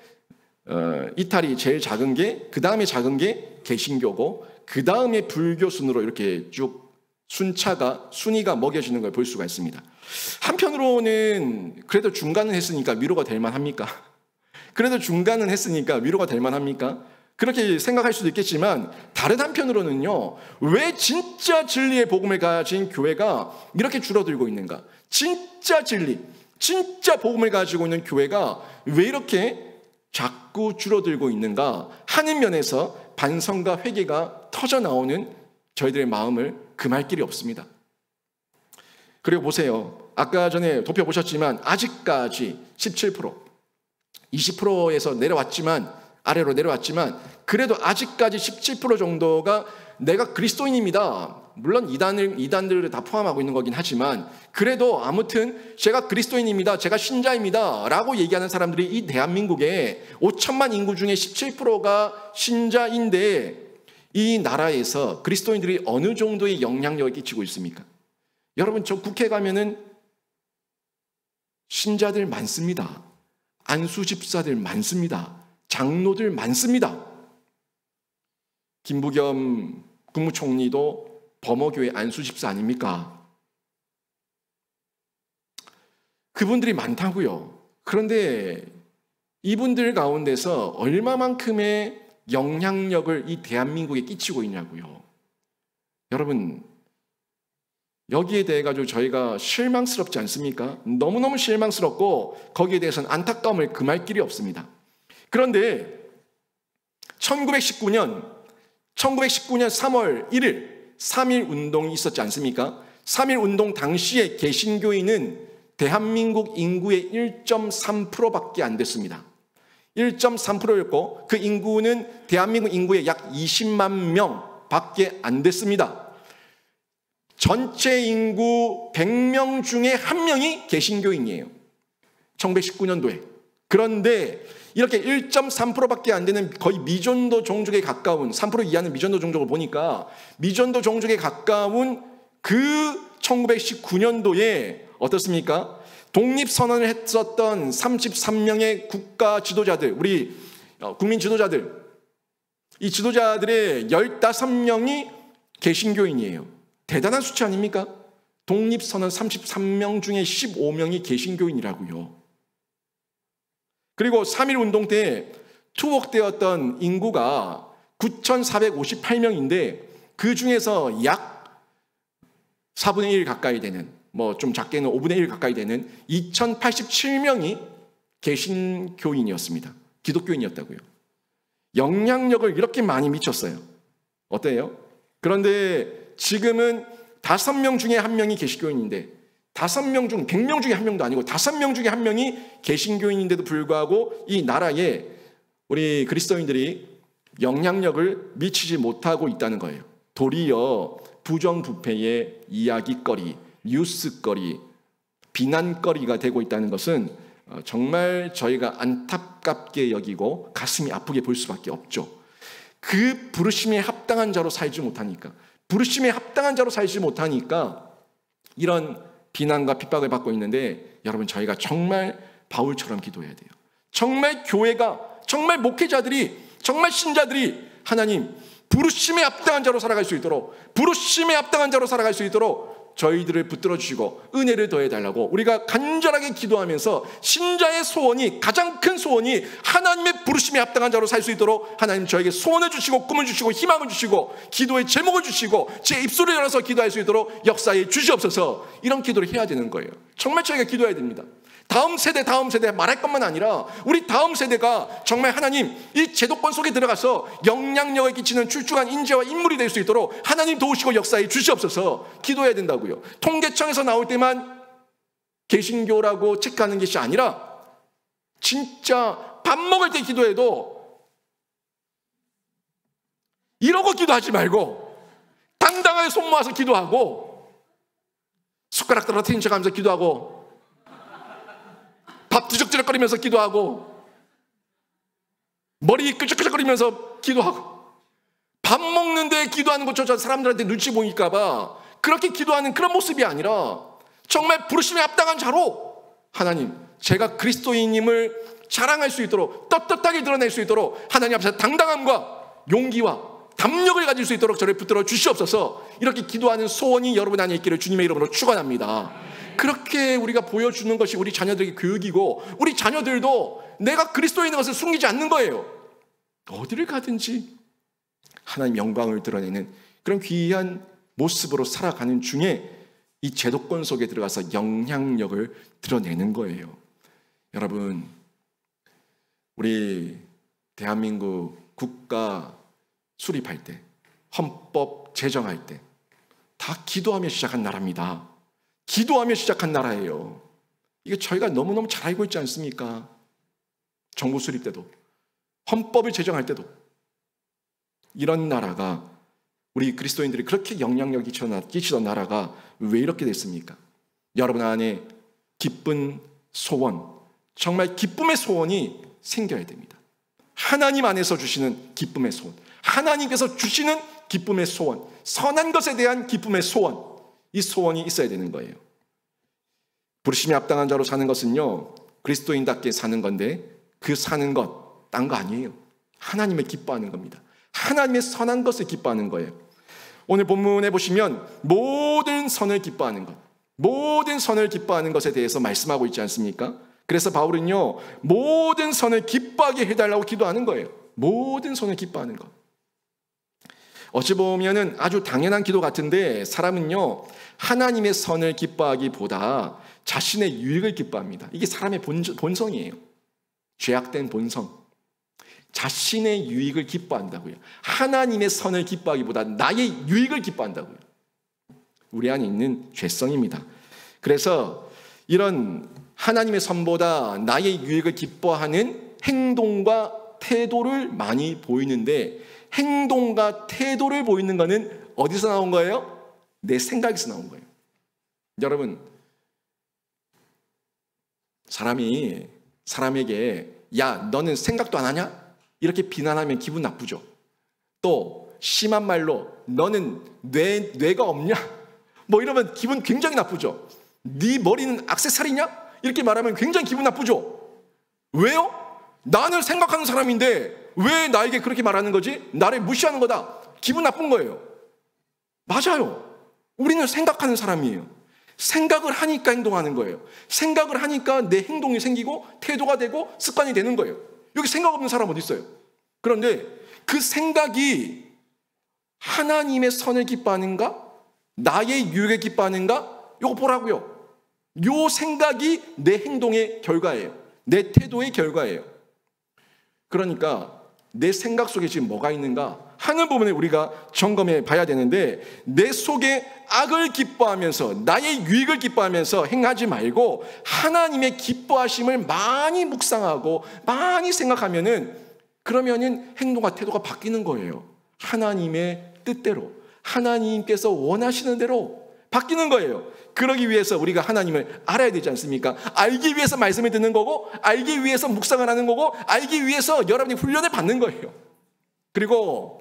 이탈이 제일 작은 게, 그 다음에 작은 게 개신교고, 그 다음에 불교 순으로 이렇게 쭉 순위가 먹여지는 걸 볼 수가 있습니다. 한편으로는 그래도 중간은 했으니까 위로가 될 만합니까? 그래도 중간은 했으니까 위로가 될 만합니까? 그렇게 생각할 수도 있겠지만 다른 한편으로는요, 왜 진짜 진리의 복음을 가진 교회가 이렇게 줄어들고 있는가? 진짜 진리, 진짜 복음을 가지고 있는 교회가 왜 이렇게 자꾸 줄어들고 있는가 하는 면에서 반성과 회개가 터져나오는 저희들의 마음을 금할 길이 없습니다. 그리고 보세요. 아까 전에 도표 보셨지만 아직까지 17%, 20%에서 내려왔지만, 아래로 내려왔지만 그래도 아직까지 17% 정도가 내가 그리스도인입니다. 물론 이단들을 다 포함하고 있는 거긴 하지만 그래도 아무튼 제가 그리스도인입니다, 제가 신자입니다 라고 얘기하는 사람들이 이 대한민국에 5천만 인구 중에 17%가 신자인데, 이 나라에서 그리스도인들이 어느 정도의 영향력을 끼치고 있습니까? 여러분, 저 국회 가면은 신자들 많습니다. 안수 집사들 많습니다. 장로들 많습니다. 김부겸 국무총리도 범어교회 안수 집사 아닙니까? 그분들이 많다고요. 그런데 이분들 가운데서 얼마만큼의 영향력을 이 대한민국에 끼치고 있냐고요. 여러분, 여기에 대해 가지고 저희가 실망스럽지 않습니까? 너무너무 실망스럽고 거기에 대해서는 안타까움을 금할 길이 없습니다. 그런데 1919년 3월 1일 3.1 운동이 있었지 않습니까? 3.1 운동 당시에 개신교인은 대한민국 인구의 1.3%밖에 안 됐습니다. 1.3%였고 그 인구는 대한민국 인구의 약 20만 명밖에 안 됐습니다. 전체 인구 100명 중에 1명이 개신교인이에요. 1919년도에. 그런데 이렇게 1.3%밖에 안 되는 거의 미전도 종족에 가까운 3% 이하는 미전도 종족을 보니까 미전도 종족에 가까운 그 1919년도에 어떻습니까? 독립선언을 했었던 33명의 국가 지도자들, 우리 국민 지도자들, 이 지도자들의 15명이 개신교인이에요. 대단한 수치 아닙니까? 독립선언 33명 중에 15명이 개신교인이라고요. 그리고 3.1 운동 때 투옥되었던 인구가 9,458명인데 그 중에서 약 4분의 1 가까이 되는, 뭐 좀 작게는 5분의 1 가까이 되는 2,087명이 개신교인이었습니다. 기독교인이었다고요. 영향력을 이렇게 많이 미쳤어요. 어때요? 그런데 지금은 5명 중에 1명이 개신교인인데 5명 중 100명 중에 1명도 아니고 5명 중에 1명이 개신교인인데도 불구하고 이 나라에 우리 그리스도인들이 영향력을 미치지 못하고 있다는 거예요. 도리어 부정부패의 이야기거리, 뉴스거리, 비난거리가 되고 있다는 것은 정말 저희가 안타깝게 여기고 가슴이 아프게 볼 수밖에 없죠. 그 부르심에 합당한 자로 살지 못하니까, 부르심에 합당한 자로 살지 못하니까 이런 비난과 핍박을 받고 있는데, 여러분, 저희가 정말 바울처럼 기도해야 돼요. 정말 교회가, 정말 목회자들이, 정말 신자들이 하나님 부르심에 합당한 자로 살아갈 수 있도록, 부르심에 합당한 자로 살아갈 수 있도록 저희들을 붙들어 주시고 은혜를 더해달라고 우리가 간절하게 기도하면서, 신자의 소원이, 가장 큰 소원이 하나님의 부르심에 합당한 자로 살 수 있도록 하나님 저에게 소원을 주시고 꿈을 주시고 희망을 주시고 기도의 제목을 주시고 제 입술을 열어서 기도할 수 있도록 역사에 주시옵소서. 이런 기도를 해야 되는 거예요. 정말 저희가 기도해야 됩니다. 다음 세대 말할 것만 아니라 우리 다음 세대가 정말 하나님 이 제도권 속에 들어가서 영향력을 끼치는 출중한 인재와 인물이 될 수 있도록 하나님 도우시고 역사에 주시옵소서. 기도해야 된다고요. 통계청에서 나올 때만 개신교라고 체크하는 것이 아니라 진짜 밥 먹을 때 기도해도 이러고 기도하지 말고 당당하게 손 모아서 기도하고, 숟가락 떨어뜨린 척하면서 기도하고, 밥 뒤적뒤적거리면서 기도하고, 머리 끄적끄적거리면서 기도하고, 밥 먹는데 기도하는 것조차 사람들한테 눈치 보일까 봐 그렇게 기도하는 그런 모습이 아니라 정말 부르심에 합당한 자로 하나님 제가 그리스도인임을 자랑할 수 있도록, 떳떳하게 드러낼 수 있도록 하나님 앞에서 당당함과 용기와 담력을 가질 수 있도록 저를 붙들어 주시옵소서. 이렇게 기도하는 소원이 여러분 안에 있기를 주님의 이름으로 축원합니다. 그렇게 우리가 보여주는 것이 우리 자녀들에게 교육이고, 우리 자녀들도 내가 그리스도인인 것을 숨기지 않는 거예요. 어디를 가든지 하나님 영광을 드러내는 그런 귀한 모습으로 살아가는 중에 이 제도권 속에 들어가서 영향력을 드러내는 거예요. 여러분, 우리 대한민국 국가 수립할 때, 헌법 제정할 때 다 기도하며 시작한 나라입니다. 기도하며 시작한 나라예요. 이게 저희가 너무너무 잘 알고 있지 않습니까? 정부 수립 때도, 헌법을 제정할 때도 이런 나라가, 우리 그리스도인들이 그렇게 영향력이 끼치던 나라가 왜 이렇게 됐습니까? 여러분 안에 기쁜 소원, 정말 기쁨의 소원이 생겨야 됩니다. 하나님 안에서 주시는 기쁨의 소원, 하나님께서 주시는 기쁨의 소원, 선한 것에 대한 기쁨의 소원, 이 소원이 있어야 되는 거예요. 부르심에 합당한 자로 사는 것은요, 그리스도인답게 사는 건데 그 사는 것, 딴 거 아니에요. 하나님을 기뻐하는 겁니다. 하나님의 선한 것을 기뻐하는 거예요. 오늘 본문에 보시면 모든 선을 기뻐하는 것, 모든 선을 기뻐하는 것에 대해서 말씀하고 있지 않습니까? 그래서 바울은요, 모든 선을 기뻐하게 해달라고 기도하는 거예요. 모든 선을 기뻐하는 것. 어찌 보면은 아주 당연한 기도 같은데 사람은요, 하나님의 선을 기뻐하기보다 자신의 유익을 기뻐합니다. 이게 사람의 본성이에요. 죄악된 본성. 자신의 유익을 기뻐한다고요. 하나님의 선을 기뻐하기보다 나의 유익을 기뻐한다고요. 우리 안에 있는 죄성입니다. 그래서 이런 하나님의 선보다 나의 유익을 기뻐하는 행동과 태도를 많이 보이는데, 행동과 태도를 보이는 것은 어디서 나온 거예요? 내 생각에서 나온 거예요. 여러분, 사람에게 야, 너는 생각도 안 하냐? 이렇게 비난하면 기분 나쁘죠. 또 심한 말로 너는 뇌가 없냐? 뭐 이러면 기분 굉장히 나쁘죠. 네 머리는 액세서리냐? 이렇게 말하면 굉장히 기분 나쁘죠. 왜요? 나는 생각하는 사람인데 왜 나에게 그렇게 말하는 거지? 나를 무시하는 거다. 기분 나쁜 거예요. 맞아요. 우리는 생각하는 사람이에요. 생각을 하니까 행동하는 거예요. 생각을 하니까 내 행동이 생기고 태도가 되고 습관이 되는 거예요. 여기 생각 없는 사람 어디 있어요? 그런데 그 생각이 하나님의 선을 기뻐하는가? 나의 유익을 기뻐하는가? 이거 보라고요. 요 생각이 내 행동의 결과예요. 내 태도의 결과예요. 그러니까 내 생각 속에 지금 뭐가 있는가 하는 부분을 우리가 점검해 봐야 되는데, 내 속에 악을 기뻐하면서 나의 유익을 기뻐하면서 행하지 말고 하나님의 기뻐하심을 많이 묵상하고 많이 생각하면은, 그러면은 행동과 태도가 바뀌는 거예요. 하나님의 뜻대로, 하나님께서 원하시는 대로 바뀌는 거예요. 그러기 위해서 우리가 하나님을 알아야 되지 않습니까? 알기 위해서 말씀을 듣는 거고, 알기 위해서 묵상을 하는 거고, 알기 위해서 여러분이 훈련을 받는 거예요. 그리고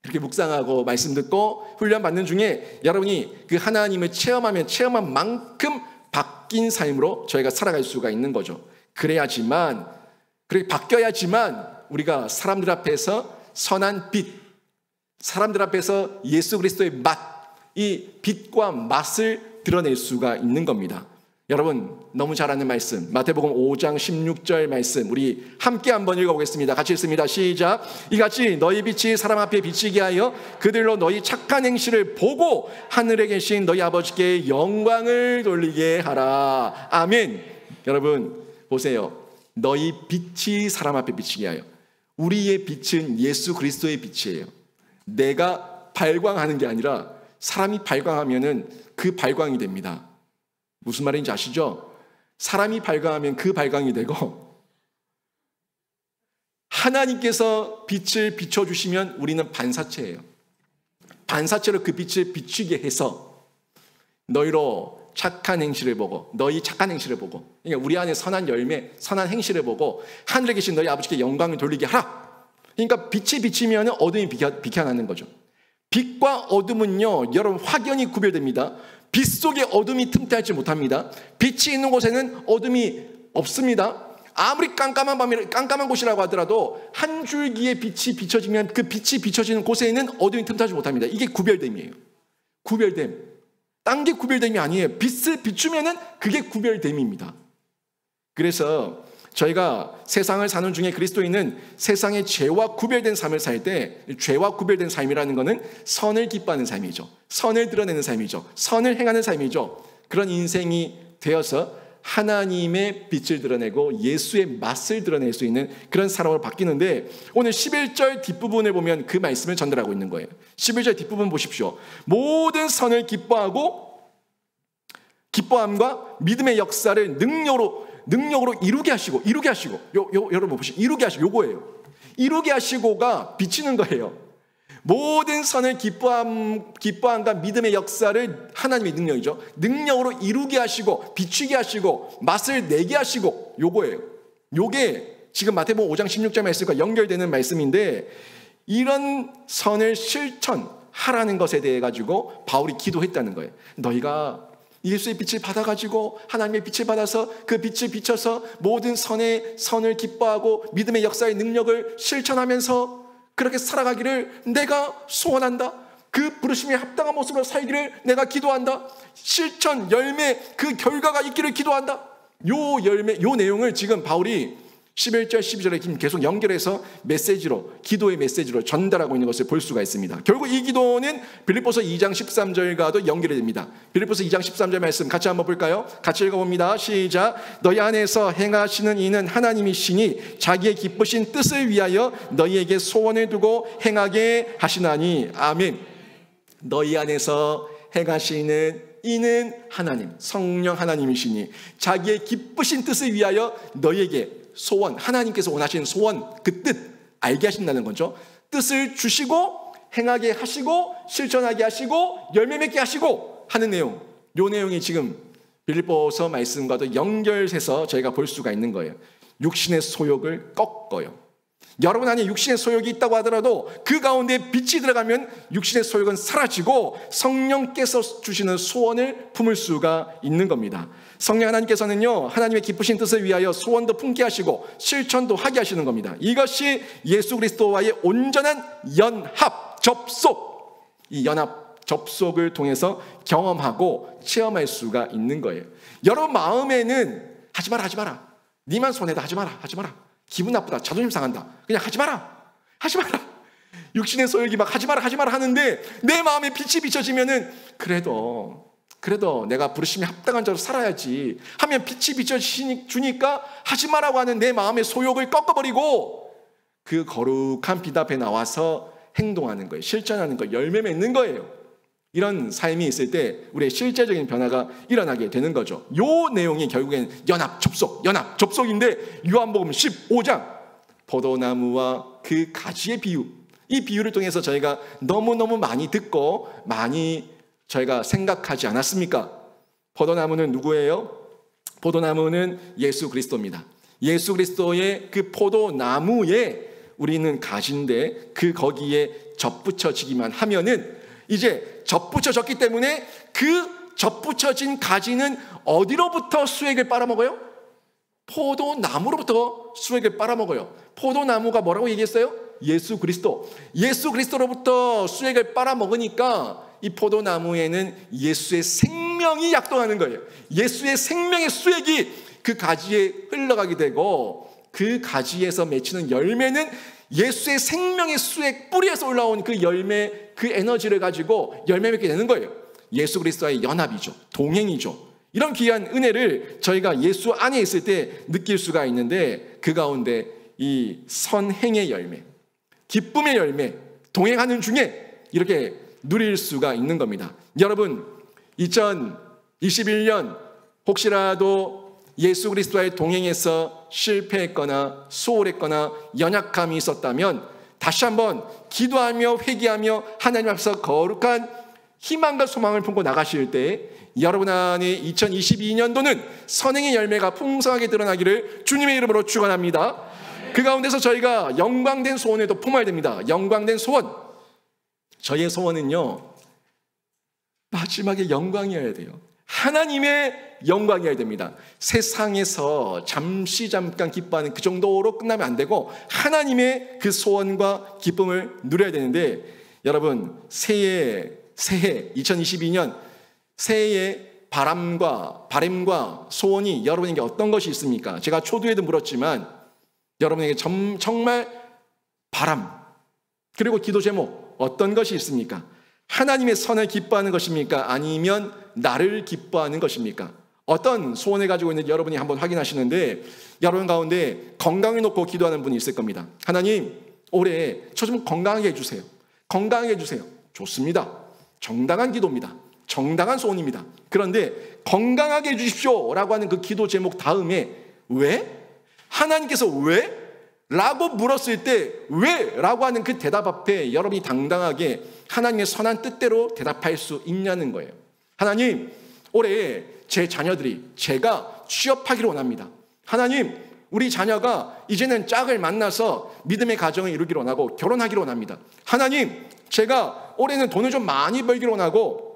이렇게 묵상하고 말씀 듣고 훈련 받는 중에 여러분이 그 하나님을 체험한 만큼 바뀐 삶으로 저희가 살아갈 수가 있는 거죠. 그렇게 바뀌어야지만 우리가 사람들 앞에서 선한 빛, 사람들 앞에서 예수 그리스도의 맛, 이 빛과 맛을 드러낼 수가 있는 겁니다. 여러분, 너무 잘 아는 말씀, 마태복음 5장 16절 말씀, 우리 함께 한번 읽어보겠습니다. 같이 읽습니다. 시작. 이같이 너희 빛이 사람 앞에 비치게 하여 그들로 너희 착한 행실을 보고 하늘에 계신 너희 아버지께 영광을 돌리게 하라. 아멘. 여러분 보세요. 너희 빛이 사람 앞에 비치게 하여. 우리의 빛은 예수 그리스도의 빛이에요. 내가 발광하는 게 아니라 사람이 발광하면은 그 발광이 됩니다. 무슨 말인지 아시죠? 사람이 발광하면 그 발광이 되고, 하나님께서 빛을 비춰주시면 우리는 반사체예요. 반사체로 그 빛을 비추게 해서 너희로 착한 행실을 보고, 너희 착한 행실을 보고, 그러니까 우리 안에 선한 열매, 선한 행실을 보고 하늘에 계신 너희 아버지께 영광을 돌리게 하라. 그러니까 빛이 비치면 어둠이 비켜나는 거죠. 빛과 어둠은요, 여러분 확연히 구별됩니다. 빛 속에 어둠이 틈타지 못합니다. 빛이 있는 곳에는 어둠이 없습니다. 아무리 깜깜한 곳이라고 하더라도 한 줄기의 빛이 비춰지면 그 빛이 비춰지는 곳에는 어둠이 틈타지 못합니다. 이게 구별됨이에요. 구별됨. 딴 게 구별됨이 아니에요. 빛을 비추면은 그게 구별됨입니다. 그래서 저희가 세상을 사는 중에 그리스도인은 세상의 죄와 구별된 삶을 살 때, 죄와 구별된 삶이라는 것은 선을 기뻐하는 삶이죠. 선을 드러내는 삶이죠. 선을 행하는 삶이죠. 그런 인생이 되어서 하나님의 빛을 드러내고 예수의 맛을 드러낼 수 있는 그런 사람으로 바뀌는데, 오늘 11절 뒷부분을 보면 그 말씀을 전달하고 있는 거예요. 11절 뒷부분 보십시오. 모든 선을 기뻐함과 믿음의 역사를 능력으로 이루게 하시고 여러분 보시죠. 이루게 하시고, 요거예요. 이루게 하시고가 비치는 거예요. 모든 선을 기뻐함과 믿음의 역사를, 하나님의 능력이죠. 능력으로 이루게 하시고 비추게 하시고 맛을 내게 하시고, 요거예요. 요게 지금 마태복음 5장 16절 말씀과 연결되는 말씀인데, 이런 선을 실천하라는 것에 대해 가지고 바울이 기도했다는 거예요. 너희가 예수의 빛을 받아가지고, 하나님의 빛을 받아서 그 빛을 비춰서 모든 선을 기뻐하고 믿음의 역사의 능력을 실천하면서 그렇게 살아가기를 내가 소원한다. 그 부르심에 합당한 모습으로 살기를 내가 기도한다. 실천, 열매, 그 결과가 있기를 기도한다. 요 내용을 지금 바울이 11절, 12절에 계속 연결해서 기도의 메시지로 전달하고 있는 것을 볼 수가 있습니다. 결국 이 기도는 빌립보서 2장 13절과도 연결이 됩니다. 빌립보서 2장 13절 말씀 같이 한번 볼까요? 같이 읽어봅니다. 시작. 너희 안에서 행하시는 이는 하나님이시니 자기의 기쁘신 뜻을 위하여 너희에게 소원을 두고 행하게 하시나니. 아멘. 너희 안에서 행하시는 이는 하나님, 성령 하나님이시니 자기의 기쁘신 뜻을 위하여 너희에게 소원, 하나님께서 원하시는 소원, 그 뜻 알게 하신다는 거죠. 뜻을 주시고 행하게 하시고 실천하게 하시고 열매 맺게 하시고 하는 내용, 요 내용이 지금 빌립보서 말씀과도 연결해서 저희가 볼 수가 있는 거예요. 육신의 소욕을 꺾어요. 여러분 안에 육신의 소욕이 있다고 하더라도 그 가운데 빛이 들어가면 육신의 소욕은 사라지고 성령께서 주시는 소원을 품을 수가 있는 겁니다. 성령 하나님께서는요, 하나님의 기쁘신 뜻을 위하여 소원도 품게 하시고 실천도 하게 하시는 겁니다. 이것이 예수 그리스도와의 온전한 연합, 접속, 이 연합, 접속을 통해서 경험하고 체험할 수가 있는 거예요. 여러분 마음에는 하지 마라. 니만 손해다. 하지 마라. 기분 나쁘다. 자존심 상한다. 그냥 하지 마라. 육신의 소욕이 막 하지 마라 하는데, 내 마음에 빛이 비춰지면은 그래도 내가 부르심에 합당한 자로 살아야지 하면 빛이 비춰주니까 하지 마라고 하는 내 마음의 소욕을 꺾어버리고 그 거룩한 빛 앞에 나와서 행동하는 거예요. 실천하는 거예요. 열매 맺는 거예요. 이런 삶이 있을 때 우리의 실제적인 변화가 일어나게 되는 거죠. 요 내용이 결국엔 연합, 접속인데, 요한복음 15장 포도나무와 그 가지의 비유, 이 비유를 통해서 저희가 너무너무 많이 듣고 많이 저희가 생각하지 않았습니까? 포도나무는 누구예요? 포도나무는 예수 그리스도입니다. 예수 그리스도의 그 포도나무에 우리는 가지인데, 거기에 접붙여지기만 하면은, 이제 접붙여졌기 때문에 그 접붙여진 가지는 어디로부터 수액을 빨아먹어요? 포도나무로부터 수액을 빨아먹어요. 포도나무가 뭐라고 얘기했어요? 예수 그리스도로부터 수액을 빨아먹으니까 이 포도나무에는 예수의 생명이 약동하는 거예요. 예수의 생명의 수액이 그 가지에 흘러가게 되고, 그 가지에서 맺히는 열매는 예수의 생명의 수액, 뿌리에서 올라온 그 열매, 그 에너지를 가지고 열매 맺게 되는 거예요. 예수 그리스도와의 연합이죠. 동행이죠. 이런 귀한 은혜를 저희가 예수 안에 있을 때 느낄 수가 있는데, 그 가운데 이 선행의 열매, 기쁨의 열매, 동행하는 중에 이렇게 누릴 수가 있는 겁니다. 여러분, 2021년 혹시라도 예수 그리스도와의 동행에서 실패했거나 소홀했거나 연약함이 있었다면 다시 한번 기도하며 회개하며 하나님 앞에서 거룩한 희망과 소망을 품고 나가실 때 여러분 안에 2022년도는 선행의 열매가 풍성하게 드러나기를 주님의 이름으로 축원합니다. 그 가운데서 저희가 영광된 소원을 또 품어야 됩니다. 영광된 소원. 저희의 소원은요, 마지막에 영광이어야 돼요. 하나님의 영광이어야 됩니다. 세상에서 잠깐 기뻐하는 그 정도로 끝나면 안 되고 하나님의 그 소원과 기쁨을 누려야 되는데, 여러분 새해 2022년 새해에 바램과 소원이 여러분에게 어떤 것이 있습니까? 제가 초두에도 물었지만 여러분에게 정말 바람 그리고 기도 제목 어떤 것이 있습니까? 하나님의 선을 기뻐하는 것입니까? 아니면 나를 기뻐하는 것입니까? 어떤 소원을 가지고 있는지 여러분이 한번 확인하시는데 여러분 가운데 건강을 놓고 기도하는 분이 있을 겁니다. 하나님 올해 저 좀 건강하게 해주세요. 건강하게 해주세요. 좋습니다. 정당한 기도입니다. 정당한 소원입니다. 그런데 건강하게 해주십시오 라고 하는 그 기도 제목 다음에 왜? 하나님께서 왜? 라고 물었을 때 왜? 라고 하는 그 대답 앞에 여러분이 당당하게 하나님의 선한 뜻대로 대답할 수 있냐는 거예요. 하나님 올해 제 자녀들이 제가 취업하기를 원합니다. 하나님 우리 자녀가 이제는 짝을 만나서 믿음의 가정을 이루기를 원하고 결혼하기를 원합니다. 하나님 제가 올해는 돈을 좀 많이 벌기를 원하고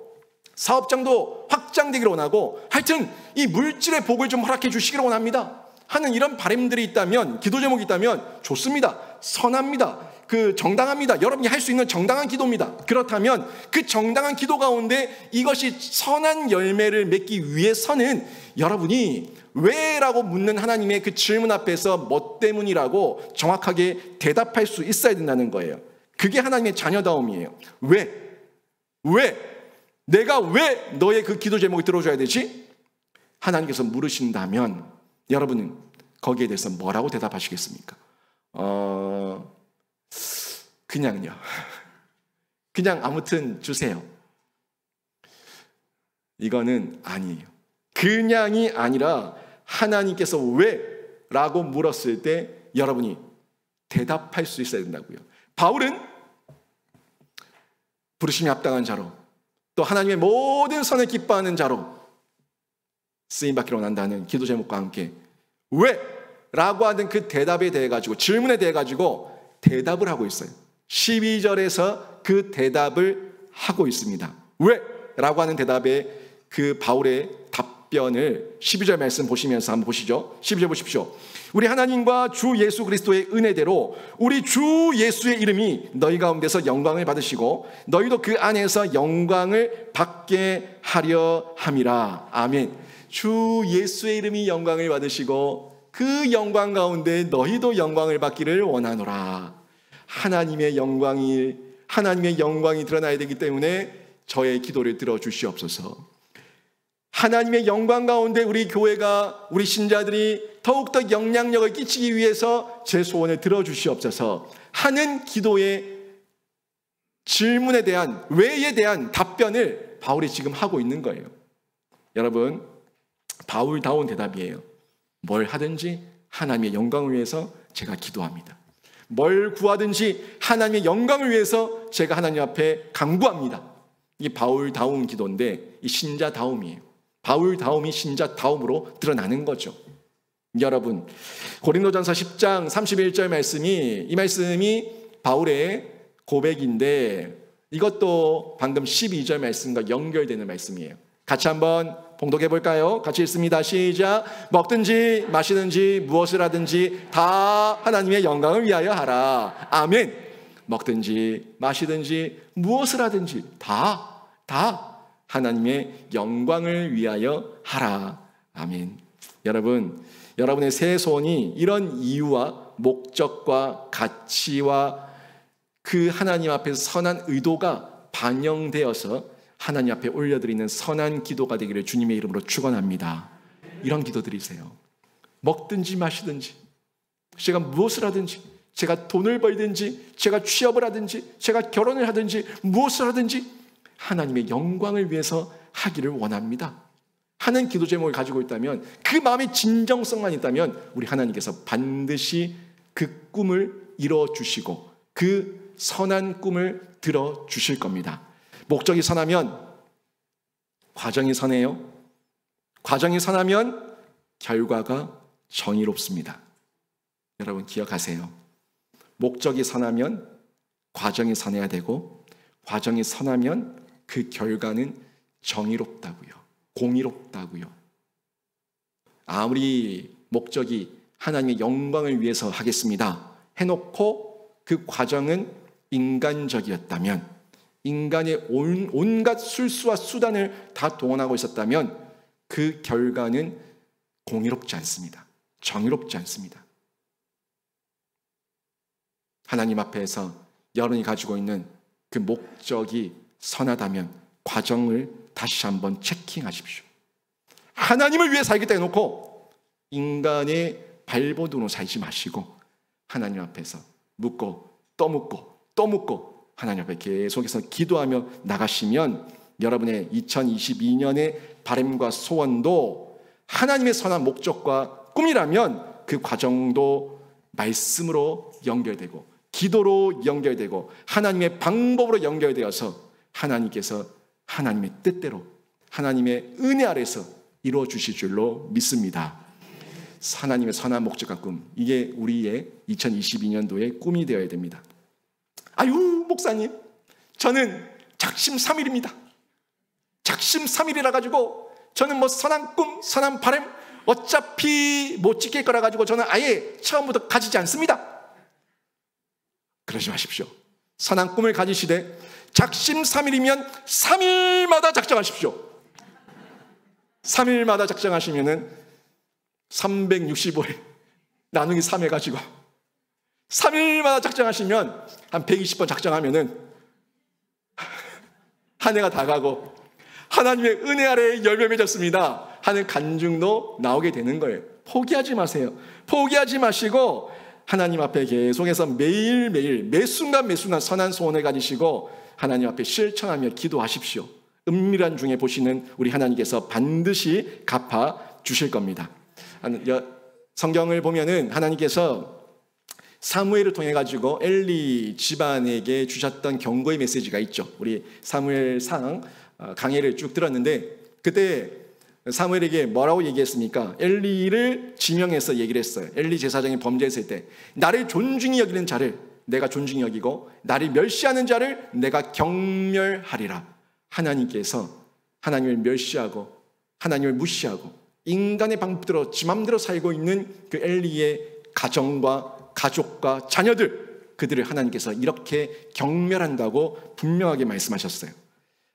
사업장도 확장되기를 원하고 하여튼 이 물질의 복을 좀 허락해 주시기를 원합니다 하는 이런 바람들이 있다면 기도 제목이 있다면 좋습니다. 선합니다. 정당합니다. 여러분이 할 수 있는 정당한 기도입니다. 그렇다면 그 정당한 기도 가운데 이것이 선한 열매를 맺기 위해서는 여러분이 왜? 라고 묻는 하나님의 그 질문 앞에서 뭐 때문이라고 정확하게 대답할 수 있어야 된다는 거예요. 그게 하나님의 자녀다움이에요. 왜? 내가 왜 너의 그 기도 제목을 들어줘야 되지? 하나님께서 물으신다면 여러분은 거기에 대해서 뭐라고 대답하시겠습니까? 그냥요. 그냥 아무튼 주세요. 이거는 아니에요. 그냥이 아니라 하나님께서 왜? 라고 물었을 때 여러분이 대답할 수 있어야 된다고요. 바울은 부르심이 합당한 자로 또 하나님의 모든 선을 기뻐하는 자로 쓰임받기를 원한다는 기도 제목과 함께 왜? 라고 하는 그 대답에 대해 가지고 질문에 대해 가지고 대답을 하고 있어요. 12절에서 그 대답을 하고 있습니다. 왜? 라고 하는 대답에 그 바울의 답변을 12절 말씀 보시면서 한번 보시죠. 12절 보십시오. 우리 하나님과 주 예수 그리스도의 은혜대로 우리 주 예수의 이름이 너희 가운데서 영광을 받으시고 너희도 그 안에서 영광을 받게 하려 함이라. 아멘. 주 예수의 이름이 영광을 받으시고 그 영광 가운데 너희도 영광을 받기를 원하노라. 하나님의 영광이 드러나야 되기 때문에 저의 기도를 들어주시옵소서. 하나님의 영광 가운데 우리 교회가 우리 신자들이 더욱더 영향력을 끼치기 위해서 제 소원을 들어주시옵소서 하는 기도의 질문에 대한 왜에 대한 답변을 바울이 지금 하고 있는 거예요. 여러분 바울다운 대답이에요. 뭘 하든지 하나님의 영광을 위해서 제가 기도합니다. 뭘 구하든지 하나님의 영광을 위해서 제가 하나님 앞에 간구합니다. 이게 바울다운 기도인데 이 신자다움이에요. 바울다움이 신자다움으로 드러나는 거죠. 여러분 고린도전서 10장 31절 이 말씀이 바울의 고백인데 이것도 방금 12절 말씀과 연결되는 말씀이에요. 같이 한번 봉독해 볼까요? 같이 읽습니다. 시작. 먹든지 마시든지 무엇을 하든지 다 하나님의 영광을 위하여 하라. 아멘. 먹든지 마시든지 무엇을 하든지 다 하나님의 영광을 위하여 하라. 아멘. 여러분, 여러분의 새 소원이 이런 이유와 목적과 가치와 그 하나님 앞에서 선한 의도가 반영되어서 하나님 앞에 올려드리는 선한 기도가 되기를 주님의 이름으로 축원합니다. 이런 기도 드리세요. 먹든지 마시든지 제가 무엇을 하든지 제가 돈을 벌든지 제가 취업을 하든지 제가 결혼을 하든지 무엇을 하든지 하나님의 영광을 위해서 하기를 원합니다 하는 기도 제목을 가지고 있다면 그 마음의 진정성만 있다면 우리 하나님께서 반드시 그 꿈을 이뤄주시고 그 선한 꿈을 들어주실 겁니다. 목적이 선하면 과정이 선해요. 과정이 선하면 결과가 정의롭습니다. 여러분 기억하세요. 목적이 선하면 과정이 선해야 되고 과정이 선하면 그 결과는 정의롭다고요. 공의롭다고요. 아무리 목적이 하나님의 영광을 위해서 하겠습니다 해놓고 그 과정은 인간적이었다면 인간의 온갖 술수와 수단을 다 동원하고 있었다면 그 결과는 공의롭지 않습니다. 정의롭지 않습니다. 하나님 앞에서 여러분이 가지고 있는 그 목적이 선하다면 과정을 다시 한번 체킹하십시오. 하나님을 위해 살겠다 해놓고 인간의 발버둥으로 살지 마시고 하나님 앞에서 묻고 또 묻고 또 묻고 하나님 앞에 계속해서 기도하며 나가시면 여러분의 2022년의 바람과 소원도 하나님의 선한 목적과 꿈이라면 그 과정도 말씀으로 연결되고 기도로 연결되고 하나님의 방법으로 연결되어서 하나님께서 하나님의 뜻대로 하나님의 은혜 아래서 이루어 주실 줄로 믿습니다. 하나님의 선한 목적과 꿈, 이게 우리의 2022년도의 꿈이 되어야 됩니다. 아유 목사님, 저는 작심삼일입니다. 작심삼일이라 가지고 저는 뭐 선한 꿈, 선한 바람 어차피 못 지킬 거라 가지고 저는 아예 처음부터 가지지 않습니다. 그러지 마십시오. 선한 꿈을 가지시되 작심삼일이면 3일마다 작정하십시오. 3일마다 작정하시면은 365일 나누기 3 해가지고 3일마다 작정하시면 한 120번 작정하면은 한 해가 다 가고 하나님의 은혜 아래에 열매 맺었습니다 하는 간증도 나오게 되는 거예요. 포기하지 마세요. 포기하지 마시고 하나님 앞에 계속해서 매일매일 매순간 선한 소원을 가지시고 하나님 앞에 실천하며 기도하십시오. 은밀한 중에 보시는 우리 하나님께서 반드시 갚아 주실 겁니다. 성경을 보면은 하나님께서 사무엘을 통해 가지고 엘리 집안에게 주셨던 경고의 메시지가 있죠. 우리 사무엘상 강해를 쭉 들었는데 그때 사무엘에게 뭐라고 얘기했습니까? 엘리를 지명해서 얘기를 했어요. 엘리 제사장이 범죄했을 때 나를 존중히 여기는 자를 내가 존중히 여기고 나를 멸시하는 자를 내가 경멸하리라. 하나님께서 하나님을 멸시하고 하나님을 무시하고 인간의 방법대로 지 맘대로 살고 있는 그 엘리의 가정과 가족과 자녀들, 그들을 하나님께서 이렇게 경멸한다고 분명하게 말씀하셨어요.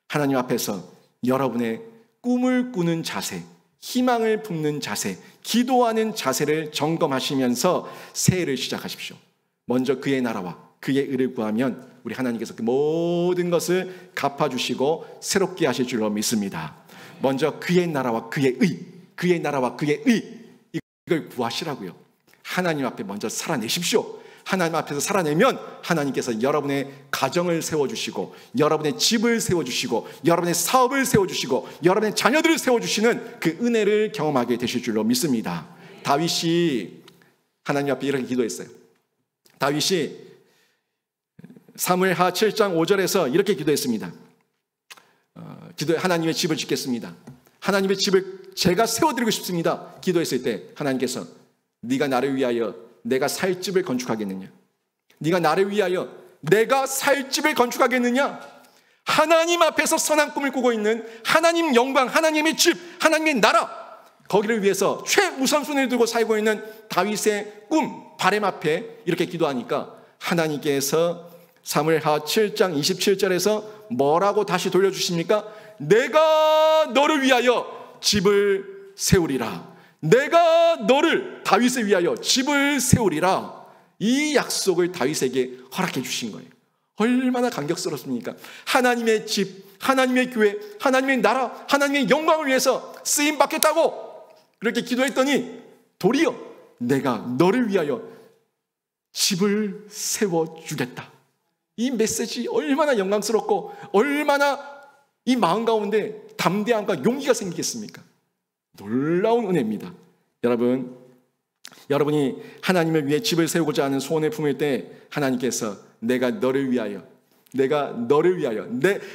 하나님 앞에서 여러분의 꿈을 꾸는 자세, 희망을 품는 자세, 기도하는 자세를 점검하시면서 새해를 시작하십시오. 먼저 그의 나라와 그의 의를 구하면 우리 하나님께서 그 모든 것을 갚아주시고 새롭게 하실 줄로 믿습니다. 먼저 그의 나라와 그의 의, 그의 나라와 그의 의, 이걸 구하시라고요. 하나님 앞에 먼저 살아내십시오. 하나님 앞에서 살아내면 하나님께서 여러분의 가정을 세워주시고 여러분의 집을 세워주시고 여러분의 사업을 세워주시고 여러분의 자녀들을 세워주시는 그 은혜를 경험하게 되실 줄로 믿습니다. 다윗이 하나님 앞에 이렇게 기도했어요. 다윗이 사무엘하 7장 5절에서 이렇게 기도했습니다. 하나님의 집을 짓겠습니다. 하나님의 집을 제가 세워드리고 싶습니다. 기도했을 때 하나님께서 네가 나를 위하여 내가 살 집을 건축하겠느냐? 네가 나를 위하여 내가 살 집을 건축하겠느냐? 하나님 앞에서 선한 꿈을 꾸고 있는 하나님 영광, 하나님의 집, 하나님의 나라, 거기를 위해서 최우선순위를 두고 살고 있는 다윗의 꿈, 바람 앞에 이렇게 기도하니까 하나님께서 사무엘하 7장 27절에서 뭐라고 다시 돌려주십니까? 내가 너를 위하여 집을 세우리라. 내가 너를 다윗을 위하여 집을 세우리라. 이 약속을 다윗에게 허락해 주신 거예요. 얼마나 감격스럽습니까? 하나님의 집, 하나님의 교회, 하나님의 나라, 하나님의 영광을 위해서 쓰임 받겠다고 그렇게 기도했더니 도리어 내가 너를 위하여 집을 세워주겠다. 이 메시지 얼마나 영광스럽고 얼마나 이 마음 가운데 담대함과 용기가 생기겠습니까? 놀라운 은혜입니다. 여러분이 하나님을 위해 집을 세우고자 하는 소원을 품을 때 하나님께서 내가 너를 위하여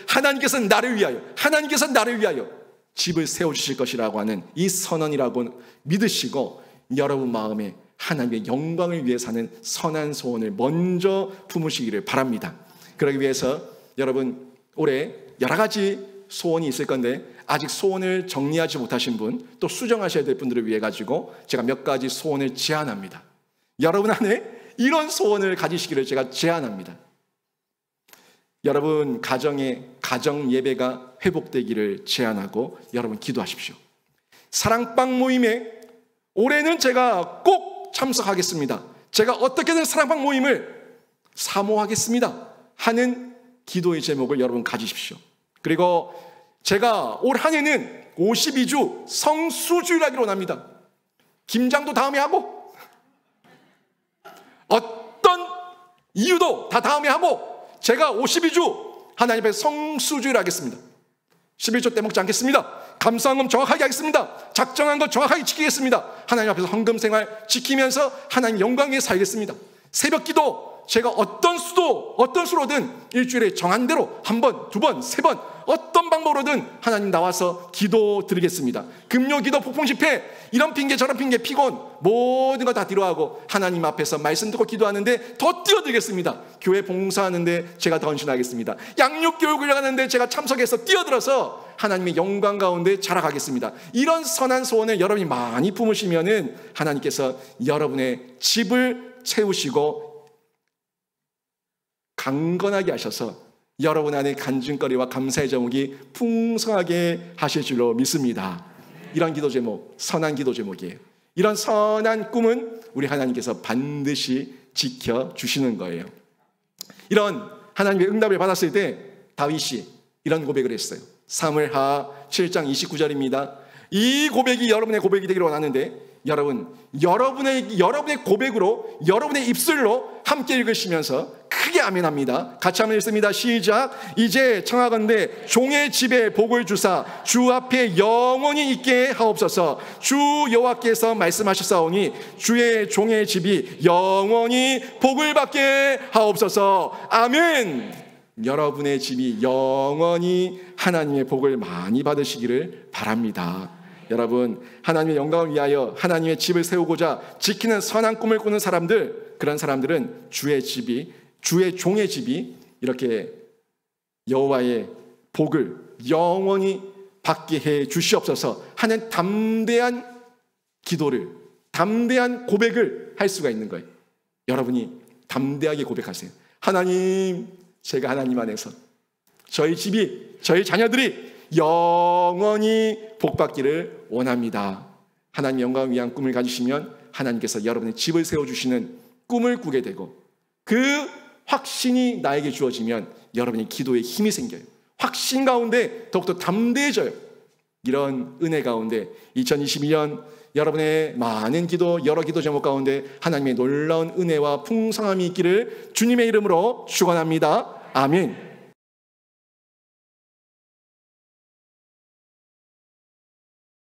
하나님께서 나를 위하여 집을 세워주실 것이라고 하는 이 선언이라고 믿으시고 여러분 마음에 하나님의 영광을 위해 사는 선한 소원을 먼저 품으시기를 바랍니다. 그러기 위해서 여러분 올해 여러 가지 소원이 있을 건데 아직 소원을 정리하지 못하신 분, 또 수정하셔야 될 분들을 위해 가지고 제가 몇 가지 소원을 제안합니다. 여러분 안에 이런 소원을 가지시기를 제가 제안합니다. 여러분 가정의 가정 예배가 회복되기를 제안하고 여러분 기도하십시오. 사랑방 모임에 올해는 제가 꼭 참석하겠습니다. 제가 어떻게든 사랑방 모임을 사모하겠습니다 하는 기도의 제목을 여러분 가지십시오. 그리고 제가 올 한 해는 52주 성수주일 하기로 원합니다. 김장도 다음에 하고 어떤 이유도 다 다음에 하고 제가 52주 하나님 앞에 성수주일 하겠습니다. 11조 때 먹지 않겠습니다. 감사한 것 정확하게 하겠습니다. 작정한 것 정확하게 지키겠습니다. 하나님 앞에서 헌금 생활 지키면서 하나님 영광 위에 살겠습니다. 새벽 기도 제가 어떤 수로든 일주일에 정한 대로 한 번, 두 번, 세 번 어떤 방법으로든 하나님 나와서 기도 드리겠습니다. 금요 기도 폭풍 집회 이런 핑계 저런 핑계 피곤 모든 거 다 뒤로하고 하나님 앞에서 말씀 듣고 기도하는데 더 뛰어들겠습니다. 교회 봉사하는데 제가 더 헌신하겠습니다. 양육교육을 하는데 제가 참석해서 뛰어들어서 하나님의 영광 가운데 자라가겠습니다. 이런 선한 소원을 여러분이 많이 품으시면은 하나님께서 여러분의 집을 채우시고 강건하게 하셔서 여러분 안에 간증거리와 감사의 제목이 풍성하게 하실 줄로 믿습니다. 이런 기도 제목, 선한 기도 제목이에요. 이런 선한 꿈은 우리 하나님께서 반드시 지켜주시는 거예요. 이런 하나님의 응답을 받았을 때 다윗이 이런 고백을 했어요. 사무엘하 7장 29절입니다. 이 고백이 여러분의 고백이 되기를 원하는데 여러분의 고백으로 여러분의 입술로 함께 읽으시면서 크게 아멘합니다. 같이 한번 읽습니다. 시작. 이제 청하건대 종의 집에 복을 주사 주 앞에 영원히 있게 하옵소서. 주 여호와께서 말씀하셨사오니 주의 종의 집이 영원히 복을 받게 하옵소서. 아멘. 여러분의 집이 영원히 하나님의 복을 많이 받으시기를 바랍니다. 여러분, 하나님의 영광을 위하여 하나님의 집을 세우고자 지키는 선한 꿈을 꾸는 사람들, 그런 사람들은 주의 종의 집이 이렇게 여호와의 복을 영원히 받게 해 주시옵소서 하는 담대한 기도를, 담대한 고백을 할 수가 있는 거예요. 여러분이 담대하게 고백하세요. 하나님, 제가 하나님 안에서 저희 집이, 저희 자녀들이 영원히 복받기를 원합니다. 하나님 영광을 위한 꿈을 가지시면 하나님께서 여러분의 집을 세워주시는 꿈을 꾸게 되고 그 확신이 나에게 주어지면 여러분의 기도에 힘이 생겨요. 확신 가운데 더욱더 담대해져요. 이런 은혜 가운데 2022년 여러분의 많은 기도, 여러 기도 제목 가운데 하나님의 놀라운 은혜와 풍성함이 있기를 주님의 이름으로 축원합니다. 아멘.